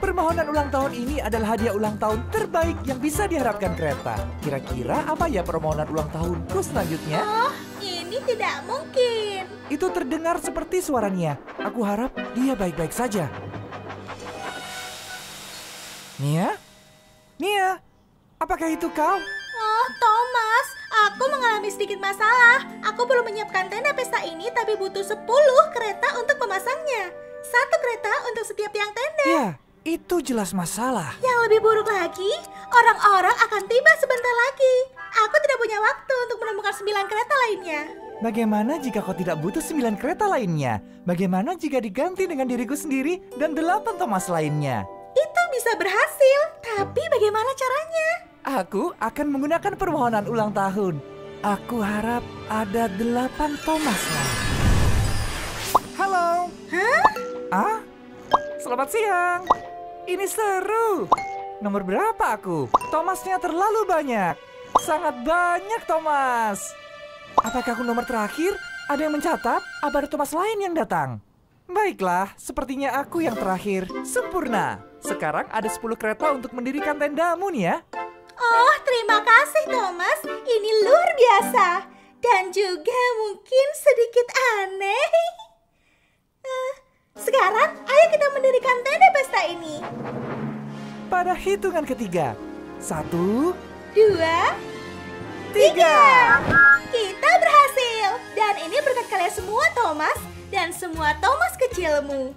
Permohonan ulang tahun ini adalah hadiah ulang tahun terbaik yang bisa diharapkan kereta. Kira-kira apa ya permohonan ulang tahunku selanjutnya?
Oh, ini tidak mungkin.
Itu terdengar seperti suaranya. Aku harap dia baik-baik saja. Nia? Nia? Apakah itu kau?
Oh, Thomas, aku mengalami sedikit masalah. Aku belum menyiapkan tenda pesta ini, tapi butuh 10 kereta untuk memasangnya. 1 kereta untuk setiap tiang tenda.
Ya, itu jelas masalah.
Yang lebih buruk lagi, orang-orang akan tiba sebentar lagi. Aku tidak punya waktu untuk menemukan 9 kereta lainnya.
Bagaimana jika kau tidak butuh 9 kereta lainnya? Bagaimana jika diganti dengan diriku sendiri dan 8 Thomas lainnya?
Itu bisa berhasil, tapi bagaimana caranya?
Aku akan menggunakan permohonan ulang tahun. Aku harap ada 8 Thomas lain. Halo.
Hah?
Selamat siang. Ini seru. Nomor berapa aku? Thomasnya terlalu banyak. Sangat banyak Thomas. Apakah aku nomor terakhir? Ada yang mencatat? Apa ada Thomas lain yang datang? Baiklah, sepertinya aku yang terakhir. Sempurna. Sekarang ada 10 kereta untuk mendirikan tendamu nih ya.
Oh, terima kasih Thomas. Ini luar biasa. Dan juga mungkin sedikit aneh. Sekarang, ayo kita mendirikan tenda pesta ini.
Pada hitungan ketiga. 1,
2,
3.
Kita berhasil. Dan ini berkat kalian semua, Thomas. Dan semua Thomas kecilmu.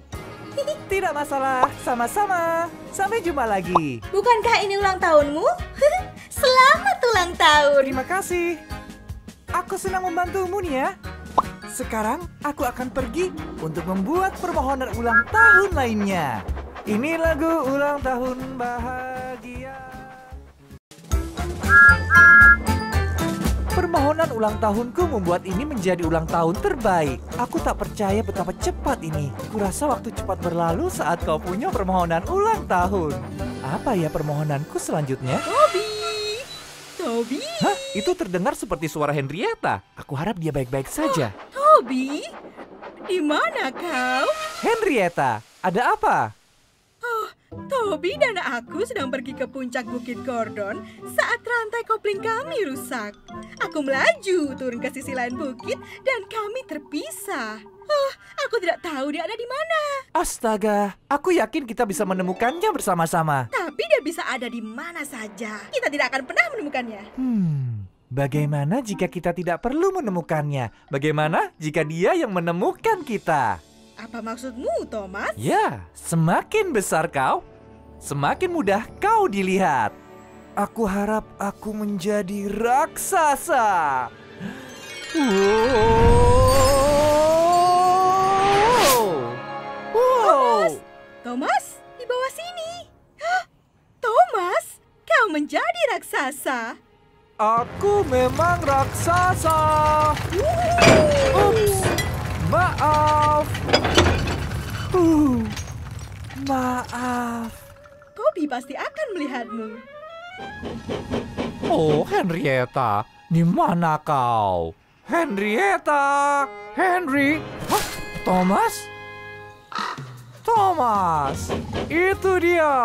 Tidak masalah, sama-sama. Sampai jumpa lagi.
Bukankah ini ulang tahunmu? Selamat ulang tahun.
Terima kasih. Aku senang membantumu nih ya. Sekarang aku akan pergi untuk membuat permohonan ulang tahun lainnya. Ini lagu ulang tahun bahagia. Permohonan ulang tahunku membuat ini menjadi ulang tahun terbaik. Aku tak percaya betapa cepat ini. Kurasa waktu cepat berlalu saat kau punya permohonan ulang tahun. Apa ya permohonanku selanjutnya?
Toby?
Hah? Itu terdengar seperti suara Henrietta. Aku harap dia baik-baik saja.
Toby? Di mana kau?
Henrietta, ada apa?
Oh, Toby dan aku sedang pergi ke puncak Bukit Gordon saat rantai kopling kami rusak. Aku melaju turun ke sisi lain bukit dan kami terpisah. Oh, aku tidak tahu dia ada di mana.
Astaga, aku yakin kita bisa menemukannya bersama-sama.
Tapi dia bisa ada di mana saja. Kita tidak akan pernah menemukannya.
Bagaimana jika kita tidak perlu menemukannya? Bagaimana jika dia yang menemukan kita?
Apa maksudmu, Thomas?
Ya, semakin besar kau, semakin mudah kau dilihat. Aku harap aku menjadi raksasa.
Wow. Thomas, di bawah sini. Thomas, kau menjadi raksasa.
Aku memang raksasa. Ups, maaf. Maaf.
Toby pasti akan melihatmu.
Oh, Henrietta, di mana kau? Henrietta, Henry, hah? Thomas? Thomas, itu dia.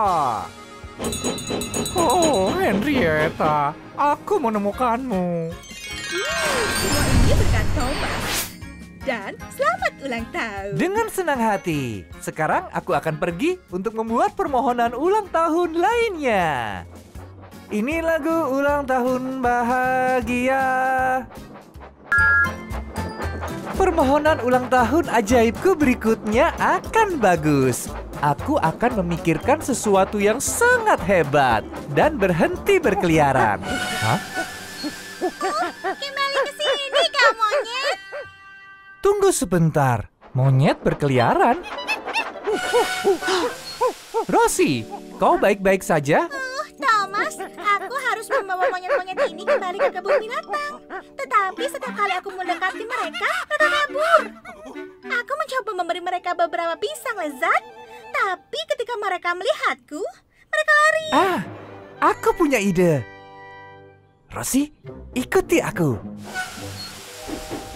Oh, Henrietta, aku menemukanmu.
Semua ini berkat Thomas. Dan selamat ulang tahun.
Dengan senang hati. Sekarang aku akan pergi untuk membuat permohonan ulang tahun lainnya. Ini lagu ulang tahun bahagia. Permohonan ulang tahun ajaibku berikutnya akan bagus. Aku akan memikirkan sesuatu yang sangat hebat dan berhenti berkeliaran. Hah?
Kembali ke sini, kau monyet.
Tunggu sebentar. Monyet berkeliaran? Rosie, kau baik-baik saja?
Thomas, aku harus membawa monyet-monyet ini kembali ke kebun binatang. Tetapi setiap kali aku mendekati mereka kabur. Aku mencoba memberi mereka beberapa pisang lezat, tapi ketika mereka melihatku, mereka lari.
Ah, aku punya ide. Rosie, ikuti aku.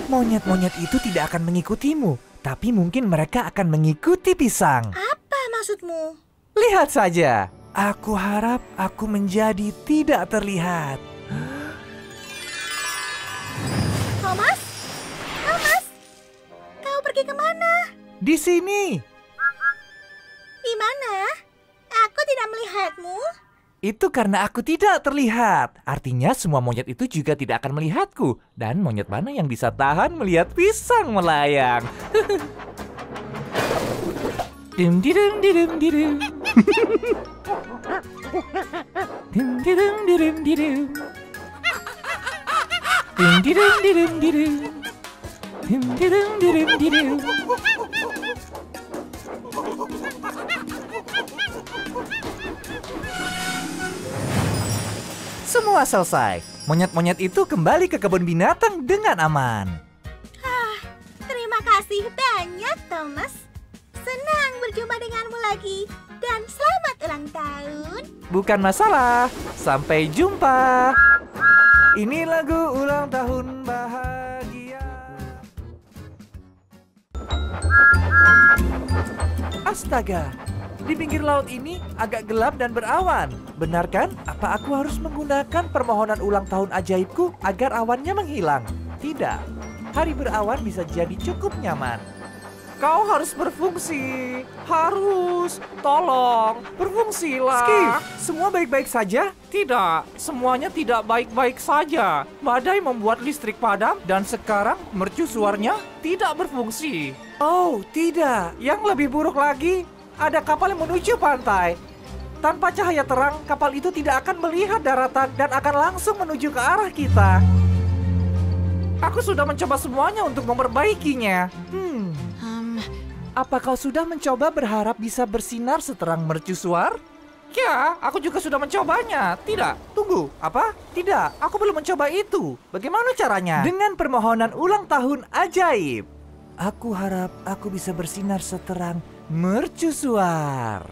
Monyet-monyet itu tidak akan mengikutimu, tapi mungkin mereka akan mengikuti pisang.
Apa maksudmu?
Lihat saja. Aku harap aku menjadi tidak terlihat.
Thomas? Thomas? Kau pergi kemana?
Di sini.
Di mana? Aku tidak melihatmu.
Itu karena aku tidak terlihat. Artinya semua monyet itu juga tidak akan melihatku. Dan monyet mana yang bisa tahan melihat pisang melayang? Dim didum didum didum. Dim didum didum didum. Dim didum didum didum. Dim didum didum didum. Semua selesai. Monyet-monyet itu kembali ke kebun binatang dengan aman.
Terima kasih banyak, Thomas. Senang berjumpa denganmu lagi. Dan selamat ulang tahun.
Bukan masalah. Sampai jumpa. Ini lagu ulang tahun bahagia. Astaga, di pinggir laut ini agak gelap dan berawan. Benar kan? Apa aku harus menggunakan permohonan ulang tahun ajaibku agar awannya menghilang? Tidak. Hari berawan bisa jadi cukup nyaman. kau harus berfungsi. Harus. Tolong, berfungsilah. Skip, semua baik-baik saja? Tidak, semuanya tidak baik-baik saja. Badai membuat listrik padam dan sekarang mercusuarnya tidak berfungsi. Oh, tidak. Yang lebih buruk lagi, ada kapal yang menuju pantai. Tanpa cahaya terang, kapal itu tidak akan melihat daratan dan akan langsung menuju ke arah kita. Aku sudah mencoba semuanya untuk memperbaikinya. Apa kau sudah mencoba berharap bisa bersinar seterang mercusuar? Ya, aku juga sudah mencobanya. Tidak, tunggu. Apa? Tidak, aku belum mencoba itu. Bagaimana caranya? Dengan permohonan ulang tahun ajaib. Aku harap aku bisa bersinar seterang mercusuar.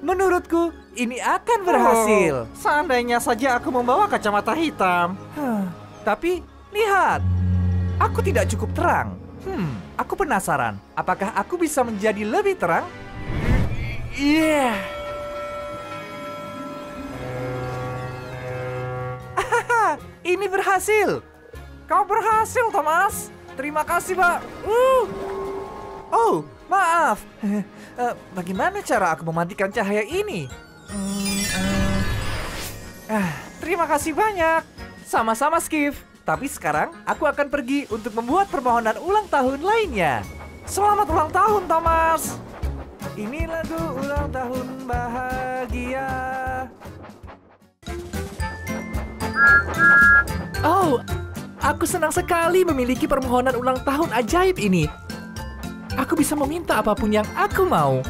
Menurutku, ini akan berhasil. Seandainya saja aku membawa kacamata hitam. Tapi, lihat. Aku tidak cukup terang. Aku penasaran. Apakah aku bisa menjadi lebih terang? Iya. Ini berhasil. Kau berhasil, Thomas. Terima kasih, Pak. Oh, maaf. Bagaimana cara aku mematikan cahaya ini? Terima kasih banyak. Sama-sama, Skip. Tapi sekarang aku akan pergi untuk membuat permohonan ulang tahun lainnya. Selamat ulang tahun, Thomas. Ini lagu ulang tahun bahagia. Oh, aku senang sekali memiliki permohonan ulang tahun ajaib ini. Aku bisa meminta apapun yang aku mau.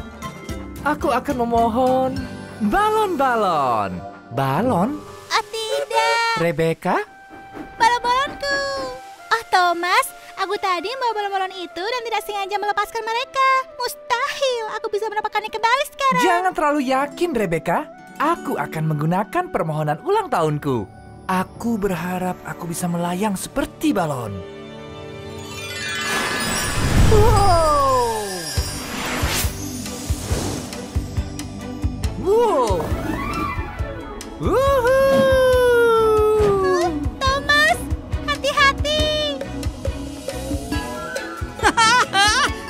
Aku akan memohon balon-balon. Balon?
Oh tidak.
Rebecca?
Balon-balonku. Oh Thomas, aku tadi membawa balon-balon itu dan tidak sengaja melepaskan mereka. Mustahil aku bisa mendapatkannya kembali sekarang.
Jangan terlalu yakin, Rebecca. Aku akan menggunakan permohonan ulang tahunku. Aku berharap aku bisa melayang seperti balon. Wow! Wow! Woohoo!
Thomas, hati-hati!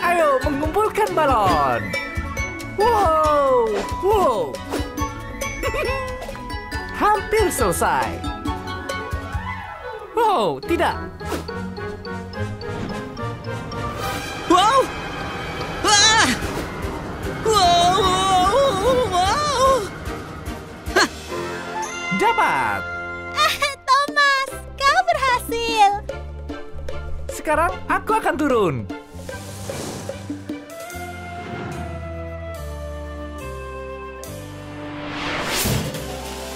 Ayo mengumpulkan balon. Wow! Wow! Hampir selesai. Wow, tidak.
Wow! Ah! Wow! Wow!
Hah. Dapat.
Thomas, kau berhasil.
Sekarang aku akan turun.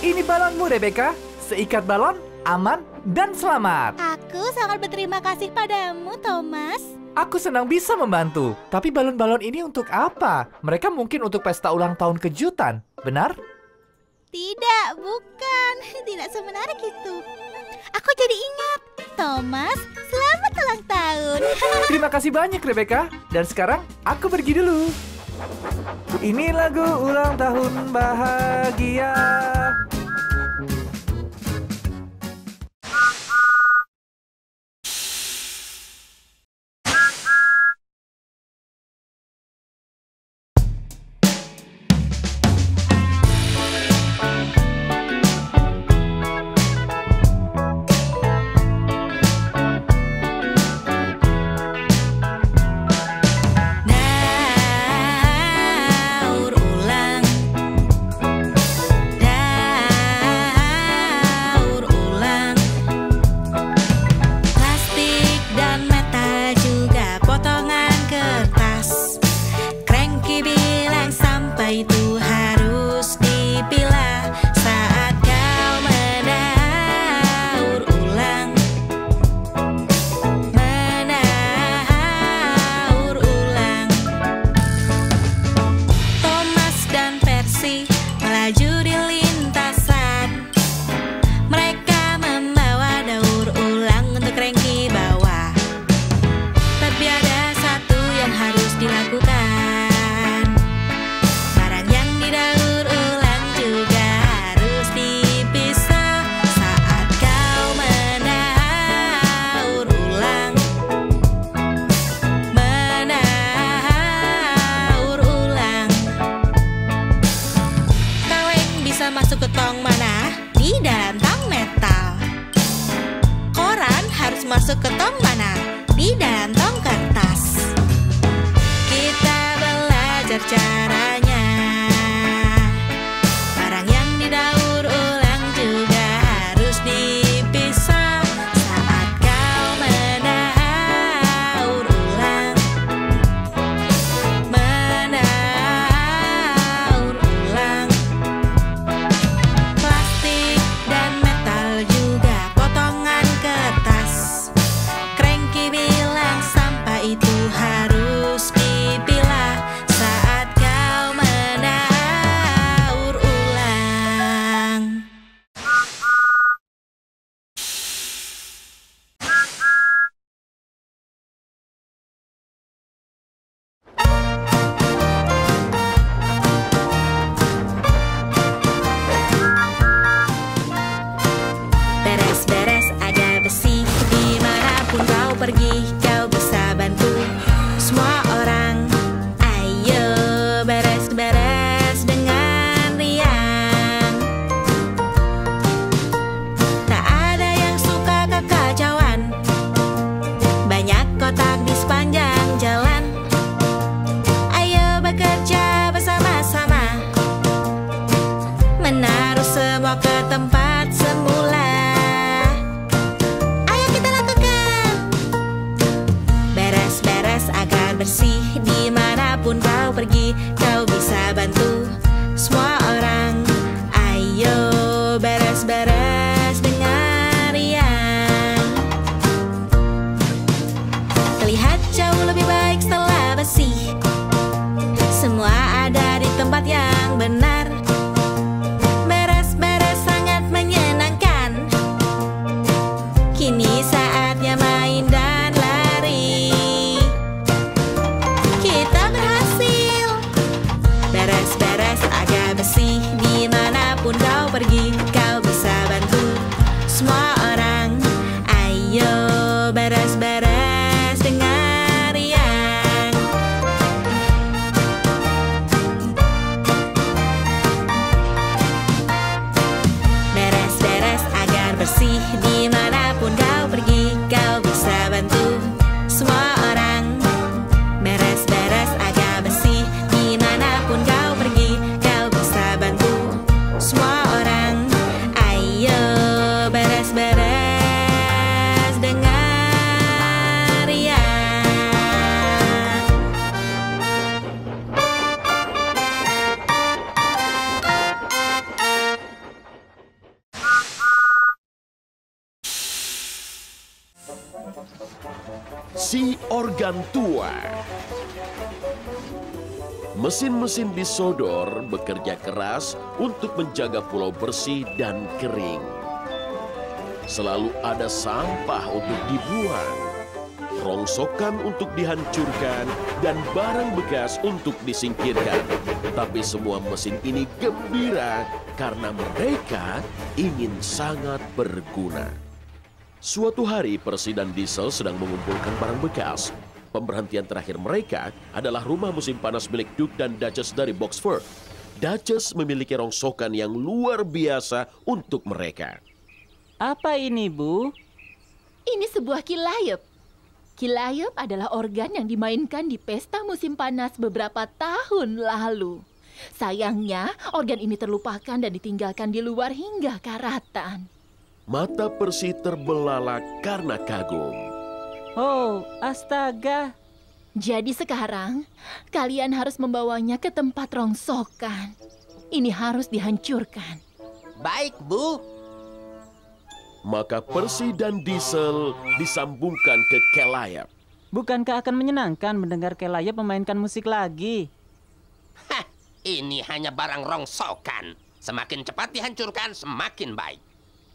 Ini balonmu, Rebecca. Seikat balon, aman, dan selamat.
Aku sangat berterima kasih padamu, Thomas.
Aku senang bisa membantu. Tapi balon-balon ini untuk apa? Mereka mungkin untuk pesta ulang tahun kejutan, benar?
Tidak, bukan. Tidak semenarik itu. Aku jadi ingat. Thomas, selamat ulang tahun.
Terima kasih banyak, Rebecca. Dan sekarang aku pergi dulu. Ini lagu ulang tahun bahagia.
Daur ulang, yang mana? Di dalam tong kertas. Kita belajar caranya. Barang yang didaur ulang juga harus dipisah. Saat kau mendaur ulang, plastik dan metal juga potongan kertas. Cranky bilang sampah itu harus dipilah saat kau mendaur ulang. Beres-beres agak besi, dimanapun kau pergi, kau bisa bantu semua orang. Ayo beres-beres dengan riang. Tak ada yang suka kekacauan, banyak kotak di sepanjang jalan. Ayo bekerja bersama-sama, menaruh semua ke tempat semula. Ayo kita lakukan. Beres-beres agar bersih, dimanapun kau pergi, kau bisa bantu semua orang. Ayo beres-beres dengan riang. Terlihat jauh lebih baik setelah bersih. Semua ada di tempat yang benar. Beres-beres sangat menyenangkan. Kini saatnya main dan lari. Kita berhasil. Beres-beres agak bersih, dimanapun kau pergi, kau bisa bantu semua orang. Ayo beres-beres dengan riang. Beres-beres agar bersih, dimanapun kau pergi, kau bisa bantu semua orang. Beres-beres agar bersih, dimanapun kau pergi, kau bisa bantu semua orang. Ayo beres-beres dengan riang.
Si organ tua. Mesin-mesin di Sodor bekerja keras untuk menjaga pulau bersih dan kering. Selalu ada sampah untuk dibuang, rongsokan untuk dihancurkan, dan barang bekas untuk disingkirkan. Tapi semua mesin ini gembira karena mereka ingin sangat berguna. Suatu hari, Percy dan Diesel sedang mengumpulkan barang bekas. Pemberhentian terakhir mereka adalah rumah musim panas milik Duke dan Duchess dari Boxford. Duchess memiliki rongsokan yang luar biasa untuk mereka.
Apa ini, Bu?
Ini sebuah kilayep. Kilayep adalah organ yang dimainkan di pesta musim panas beberapa tahun lalu. Sayangnya, organ ini terlupakan dan ditinggalkan di luar hingga karatan.
Mata Percy terbelalak karena kagum.
Oh, astaga.
Jadi sekarang, kalian harus membawanya ke tempat rongsokan. Ini harus dihancurkan.
Baik, Bu.
Maka Percy dan Diesel disambungkan ke Kelayap.
Bukankah akan menyenangkan mendengar Kelayap memainkan musik lagi?
Hah, ini hanya barang rongsokan. Semakin cepat dihancurkan, semakin baik.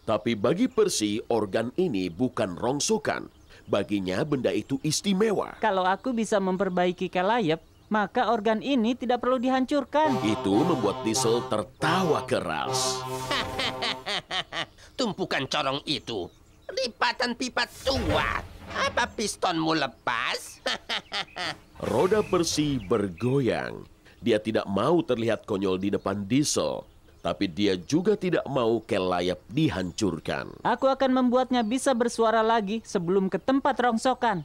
Tapi bagi Percy, organ ini bukan rongsokan. Baginya benda itu istimewa.
Kalau aku bisa memperbaiki Kelayap, maka organ ini tidak perlu dihancurkan.
Itu membuat Diesel tertawa keras.
Tumpukan corong itu, lipatan pipa tua. Apa pistonmu lepas?
Roda Percy bergoyang. Dia tidak mau terlihat konyol di depan Diesel. Tapi dia juga tidak mau Kelayap dihancurkan.
Aku akan membuatnya bisa bersuara lagi sebelum ke tempat rongsokan.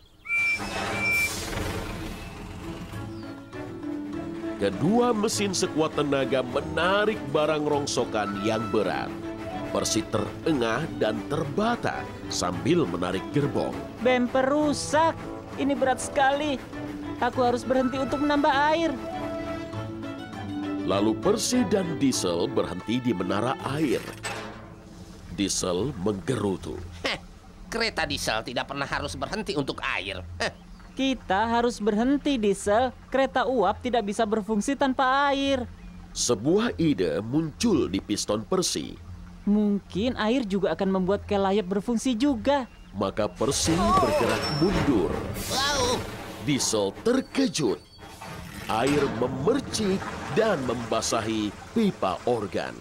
Kedua mesin sekuat tenaga menarik barang rongsokan yang berat. Percy terengah dan terbata sambil menarik gerbong.
Bemper rusak. Ini berat sekali. Aku harus berhenti untuk menambah air.
Lalu Percy dan Diesel berhenti di menara air. Diesel menggerutu.
Kereta Diesel tidak pernah harus berhenti untuk air.
Kita harus berhenti, Diesel. Kereta uap tidak bisa berfungsi tanpa air.
Sebuah ide muncul di piston Percy.
Mungkin air juga akan membuat Kelayap berfungsi juga.
Maka Percy bergerak mundur. Diesel terkejut. Air memercik dan membasahi pipa organ.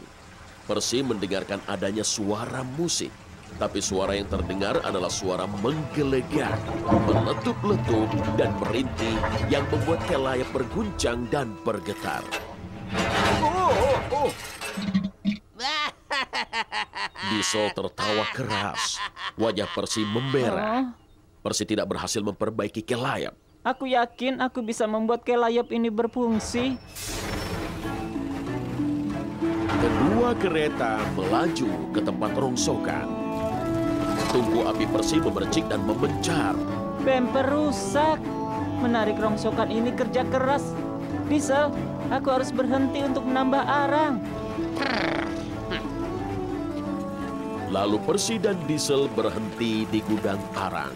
Percy mendengarkan adanya suara musik. Tapi suara yang terdengar adalah suara menggelegak, meletup-letup, dan merintih yang membuat Kelayap berguncang dan bergetar. Diesel tertawa keras. Wajah Percy memberah. Percy tidak berhasil memperbaiki Kelayap.
Aku yakin aku bisa membuat Kelayap ini berfungsi.
Kedua kereta melaju ke tempat rongsokan. Tungku api Percy memercik dan memencar.
Bemper rusak. Menarik rongsokan ini kerja keras. Diesel, aku harus berhenti untuk menambah arang.
Lalu Percy dan Diesel berhenti di gudang arang.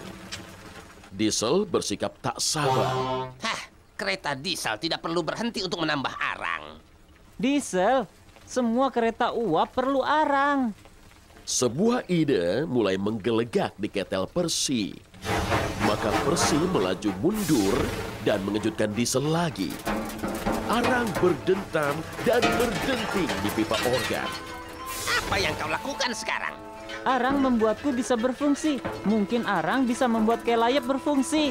Diesel bersikap tak sabar.
Kereta Diesel tidak perlu berhenti untuk menambah arang.
Diesel, semua kereta uap perlu arang.
Sebuah ide mulai menggelegak di ketel Percy. Maka Percy melaju mundur dan mengejutkan Diesel lagi. Arang berdentam dan berdenting di pipa organ.
Apa yang kau lakukan sekarang?
Arang membuatku bisa berfungsi. Mungkin arang bisa membuat Kelayap berfungsi.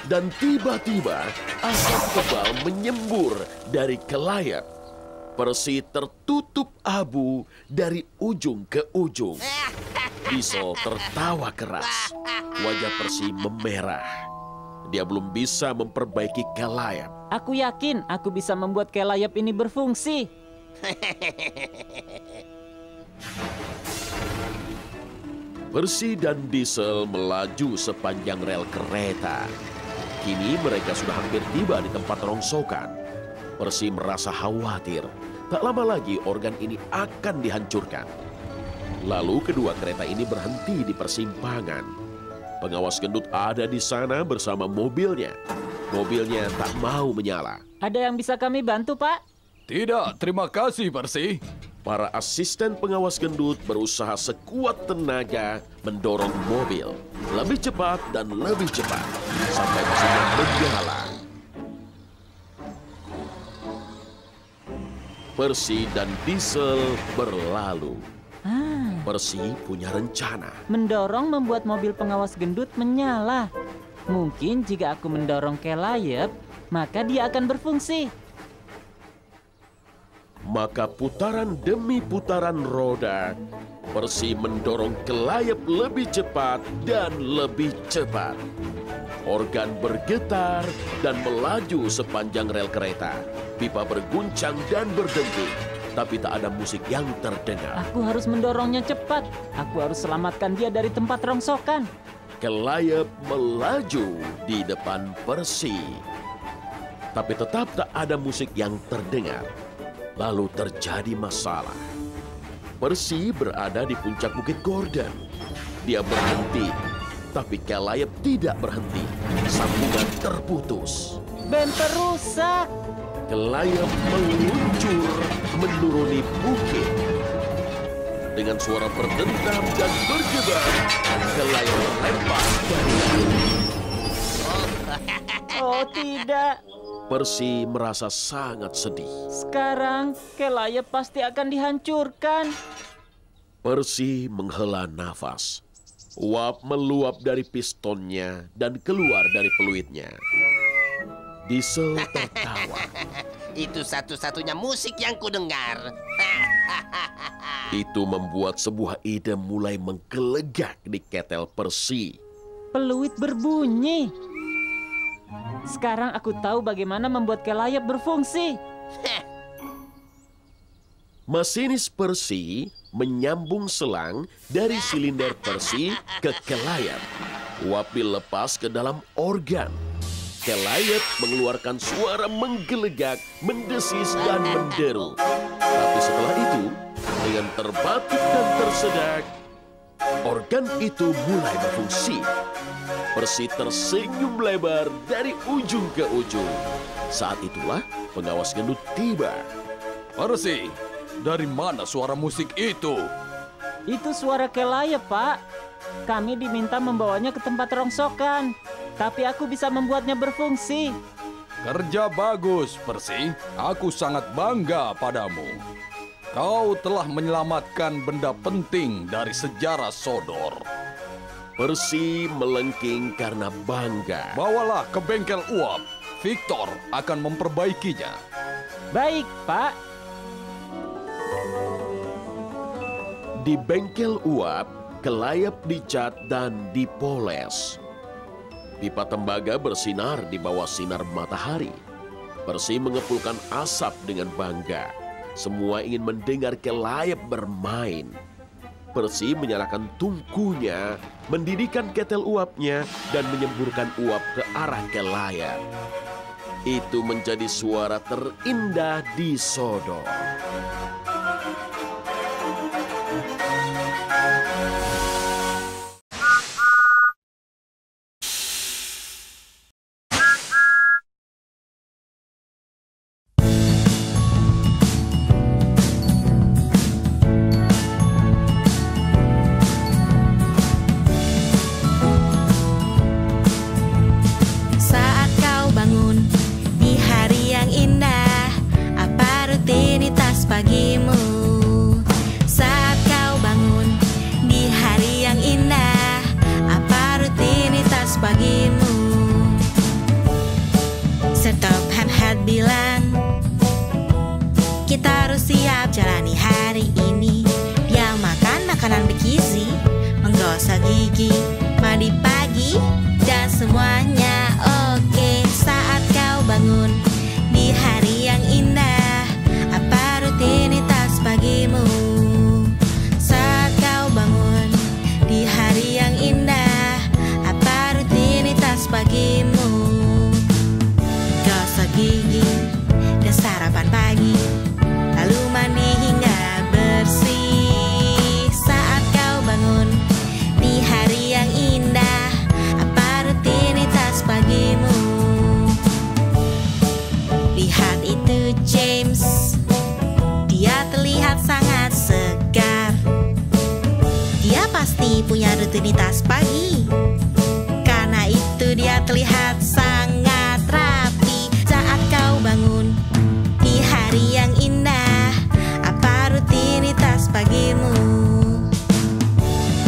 Dan tiba-tiba asap tebal menyembur dari Kelayap. Percy tertutup abu dari ujung ke ujung. Diesel tertawa keras. Wajah Percy memerah. Dia belum bisa memperbaiki Kelayap.
Aku yakin aku bisa membuat Kelayap ini berfungsi.
Percy dan Diesel melaju sepanjang rel kereta. Kini mereka sudah hampir tiba di tempat rongsokan. Percy merasa khawatir. Tak lama lagi organ ini akan dihancurkan. Lalu kedua kereta ini berhenti di persimpangan. Pengawas gendut ada di sana bersama mobilnya. Mobilnya tak mau menyala.
Ada yang bisa kami bantu, Pak?
Tidak, terima kasih, Percy.
Para asisten pengawas gendut berusaha sekuat tenaga mendorong mobil. Lebih cepat dan lebih cepat. Sampai mesinnya menyala. Percy dan Diesel berlalu. Percy punya rencana.
Mendorong membuat mobil pengawas gendut menyala. Mungkin jika aku mendorong Kelayap, maka dia akan berfungsi.
Maka putaran demi putaran roda, Percy mendorong Kelayap lebih cepat dan lebih cepat. Organ bergetar dan melaju sepanjang rel kereta. Pipa berguncang dan berdenting, tapi tak ada musik yang terdengar.
Aku harus mendorongnya cepat. Aku harus selamatkan dia dari tempat rongsokan.
Kelayap melaju di depan Percy. Tapi tetap tak ada musik yang terdengar. Lalu terjadi masalah. Percy berada di puncak Bukit Gordon. Dia berhenti, tapi Kelayap tidak berhenti. Sambungan terputus.
Bemper rusak.
Kelayap meluncur menuruni bukit. Dengan suara berdentang dan bergebar, Kelayap lempar dari langit.
Oh tidak.
Percy merasa sangat sedih.
Sekarang Kelayap pasti akan dihancurkan.
Percy menghela nafas. Uap meluap dari pistonnya dan keluar dari peluitnya. Diesel tertawa.
Itu satu-satunya musik yang kudengar.
Itu membuat sebuah ide mulai menggelegak di ketel Percy.
Peluit berbunyi. Sekarang aku tahu bagaimana membuat kelayap berfungsi.
Masinis Percy menyambung selang dari silinder Percy ke kelayap. Uap dilepas ke dalam organ. Kelayap mengeluarkan suara menggelegak, mendesis, dan menderu. Tapi setelah itu, dengan terbatuk dan tersedak, organ itu mulai berfungsi. Percy tersenyum lebar dari ujung ke ujung. Saat itulah pengawas gendut tiba.
Percy, dari mana suara musik itu?
Itu suara kelayap, Pak. Kami diminta membawanya ke tempat rongsokan. Tapi aku bisa membuatnya berfungsi.
Kerja bagus, Percy. Aku sangat bangga padamu. Kau telah menyelamatkan benda penting dari sejarah Sodor.
Percy melengking karena bangga.
Bawalah ke bengkel uap. Victor akan memperbaikinya.
Baik, Pak.
Di bengkel uap, kelayap dicat dan dipoles. Pipa tembaga bersinar di bawah sinar matahari. Percy mengepulkan asap dengan bangga. Semua ingin mendengar kelayap bermain. Percy menyalakan tungkunya, mendidihkan ketel uapnya, dan menyemburkan uap ke arah kelayap. Itu menjadi suara terindah di Sodor.
Kita harus siap jalani hari ini. Dia makan makanan bergizi, menggosok gigi, mandi pagi, dan semuanya oke. Saat kau bangun di hari yang indah, apa rutinitas pagimu? Saat kau bangun di hari yang indah, apa rutinitas pagimu? Gosok gigi dan sarapan pagi, lalu mandi hingga bersih. Saat kau bangun di hari yang indah, apa rutinitas pagimu? Lihat itu James, dia terlihat sangat segar. Dia pasti punya rutinitas pagi, karena itu dia terlihat sangat rapi. Saat kau bangun di hari yang indah, apa rutinitas pagimu?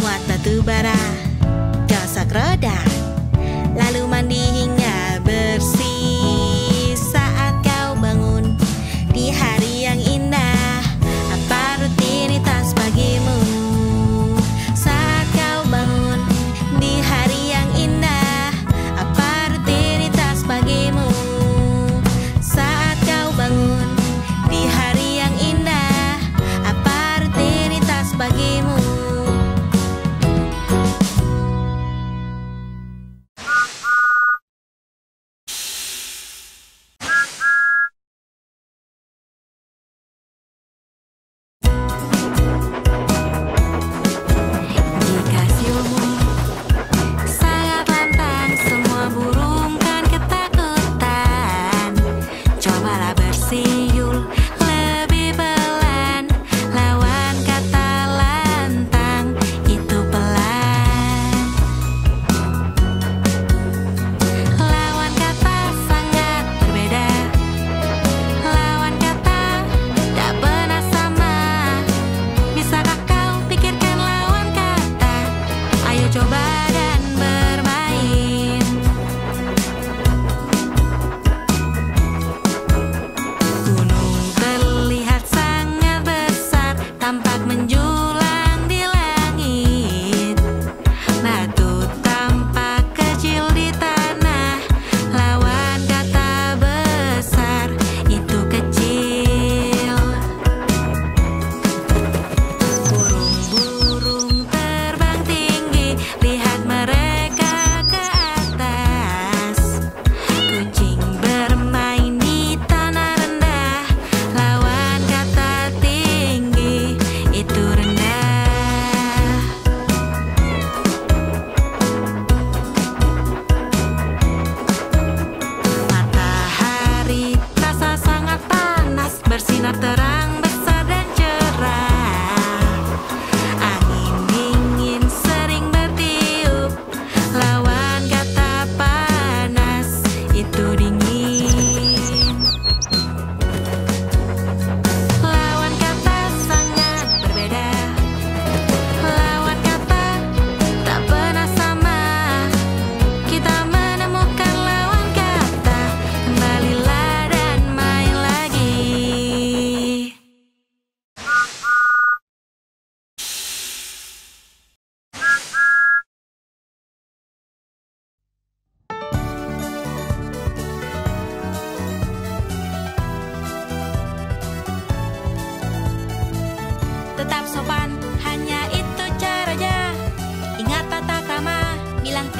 Muat batu bara, gosok roda, lalu mandi hingga bersih. Saat kau bangun di hari yang indah, apa rutinitas pagimu? Saat kau bangun di hari yang indah, apa rutinitas pagimu? Saat kau bangun di hari yang indah, apa rutinitas pagimu?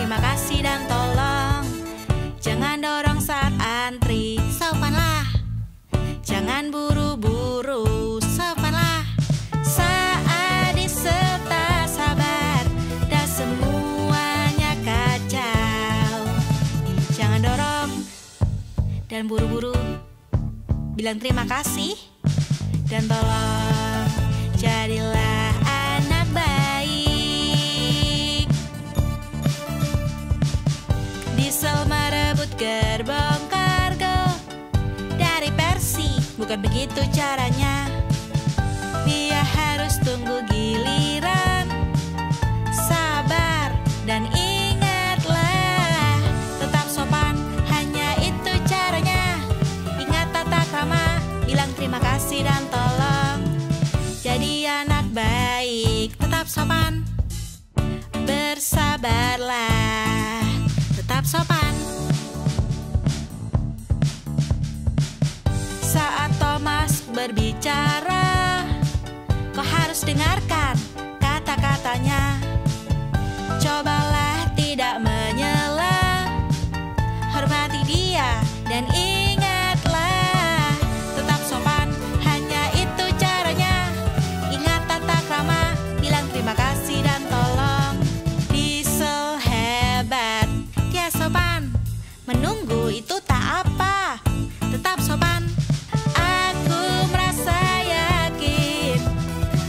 terima kasih dan tolong. Jangan dorong saat antri, sopanlah. Jangan buru-buru, sopanlah. Saat diserta sabar dan semuanya kacau. Jangan dorong dan buru-buru. Bilang terima kasih dan tolong. Jadilah anak baik. Diesel merebut gerbong kargo dari Persi. Bukan begitu caranya. Dia harus tunggu giliran. Sabar dan ingatlah, tetap sopan, hanya itu caranya. Ingat tata krama, bilang terima kasih dan tolong. Jadi anak baik, tetap sopan. Bersabarlah, tetap sopan. Saat Thomas berbicara, kau harus dengarkan kata-katanya. Cobalah tidak menyela, hormati dia dan ingatlah, tetap sopan, hanya itu caranya. Ingat tata krama, bilang terima kasih dan tolong. Diesel hebat, dia sopan. Menunggu itu tak apa, tetap sopan. Aku merasa yakin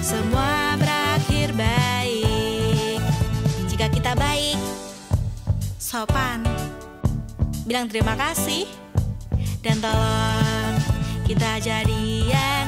semua berakhir baik jika kita baik, sopan, bilang terima kasih dan tolong. Kita jadi yang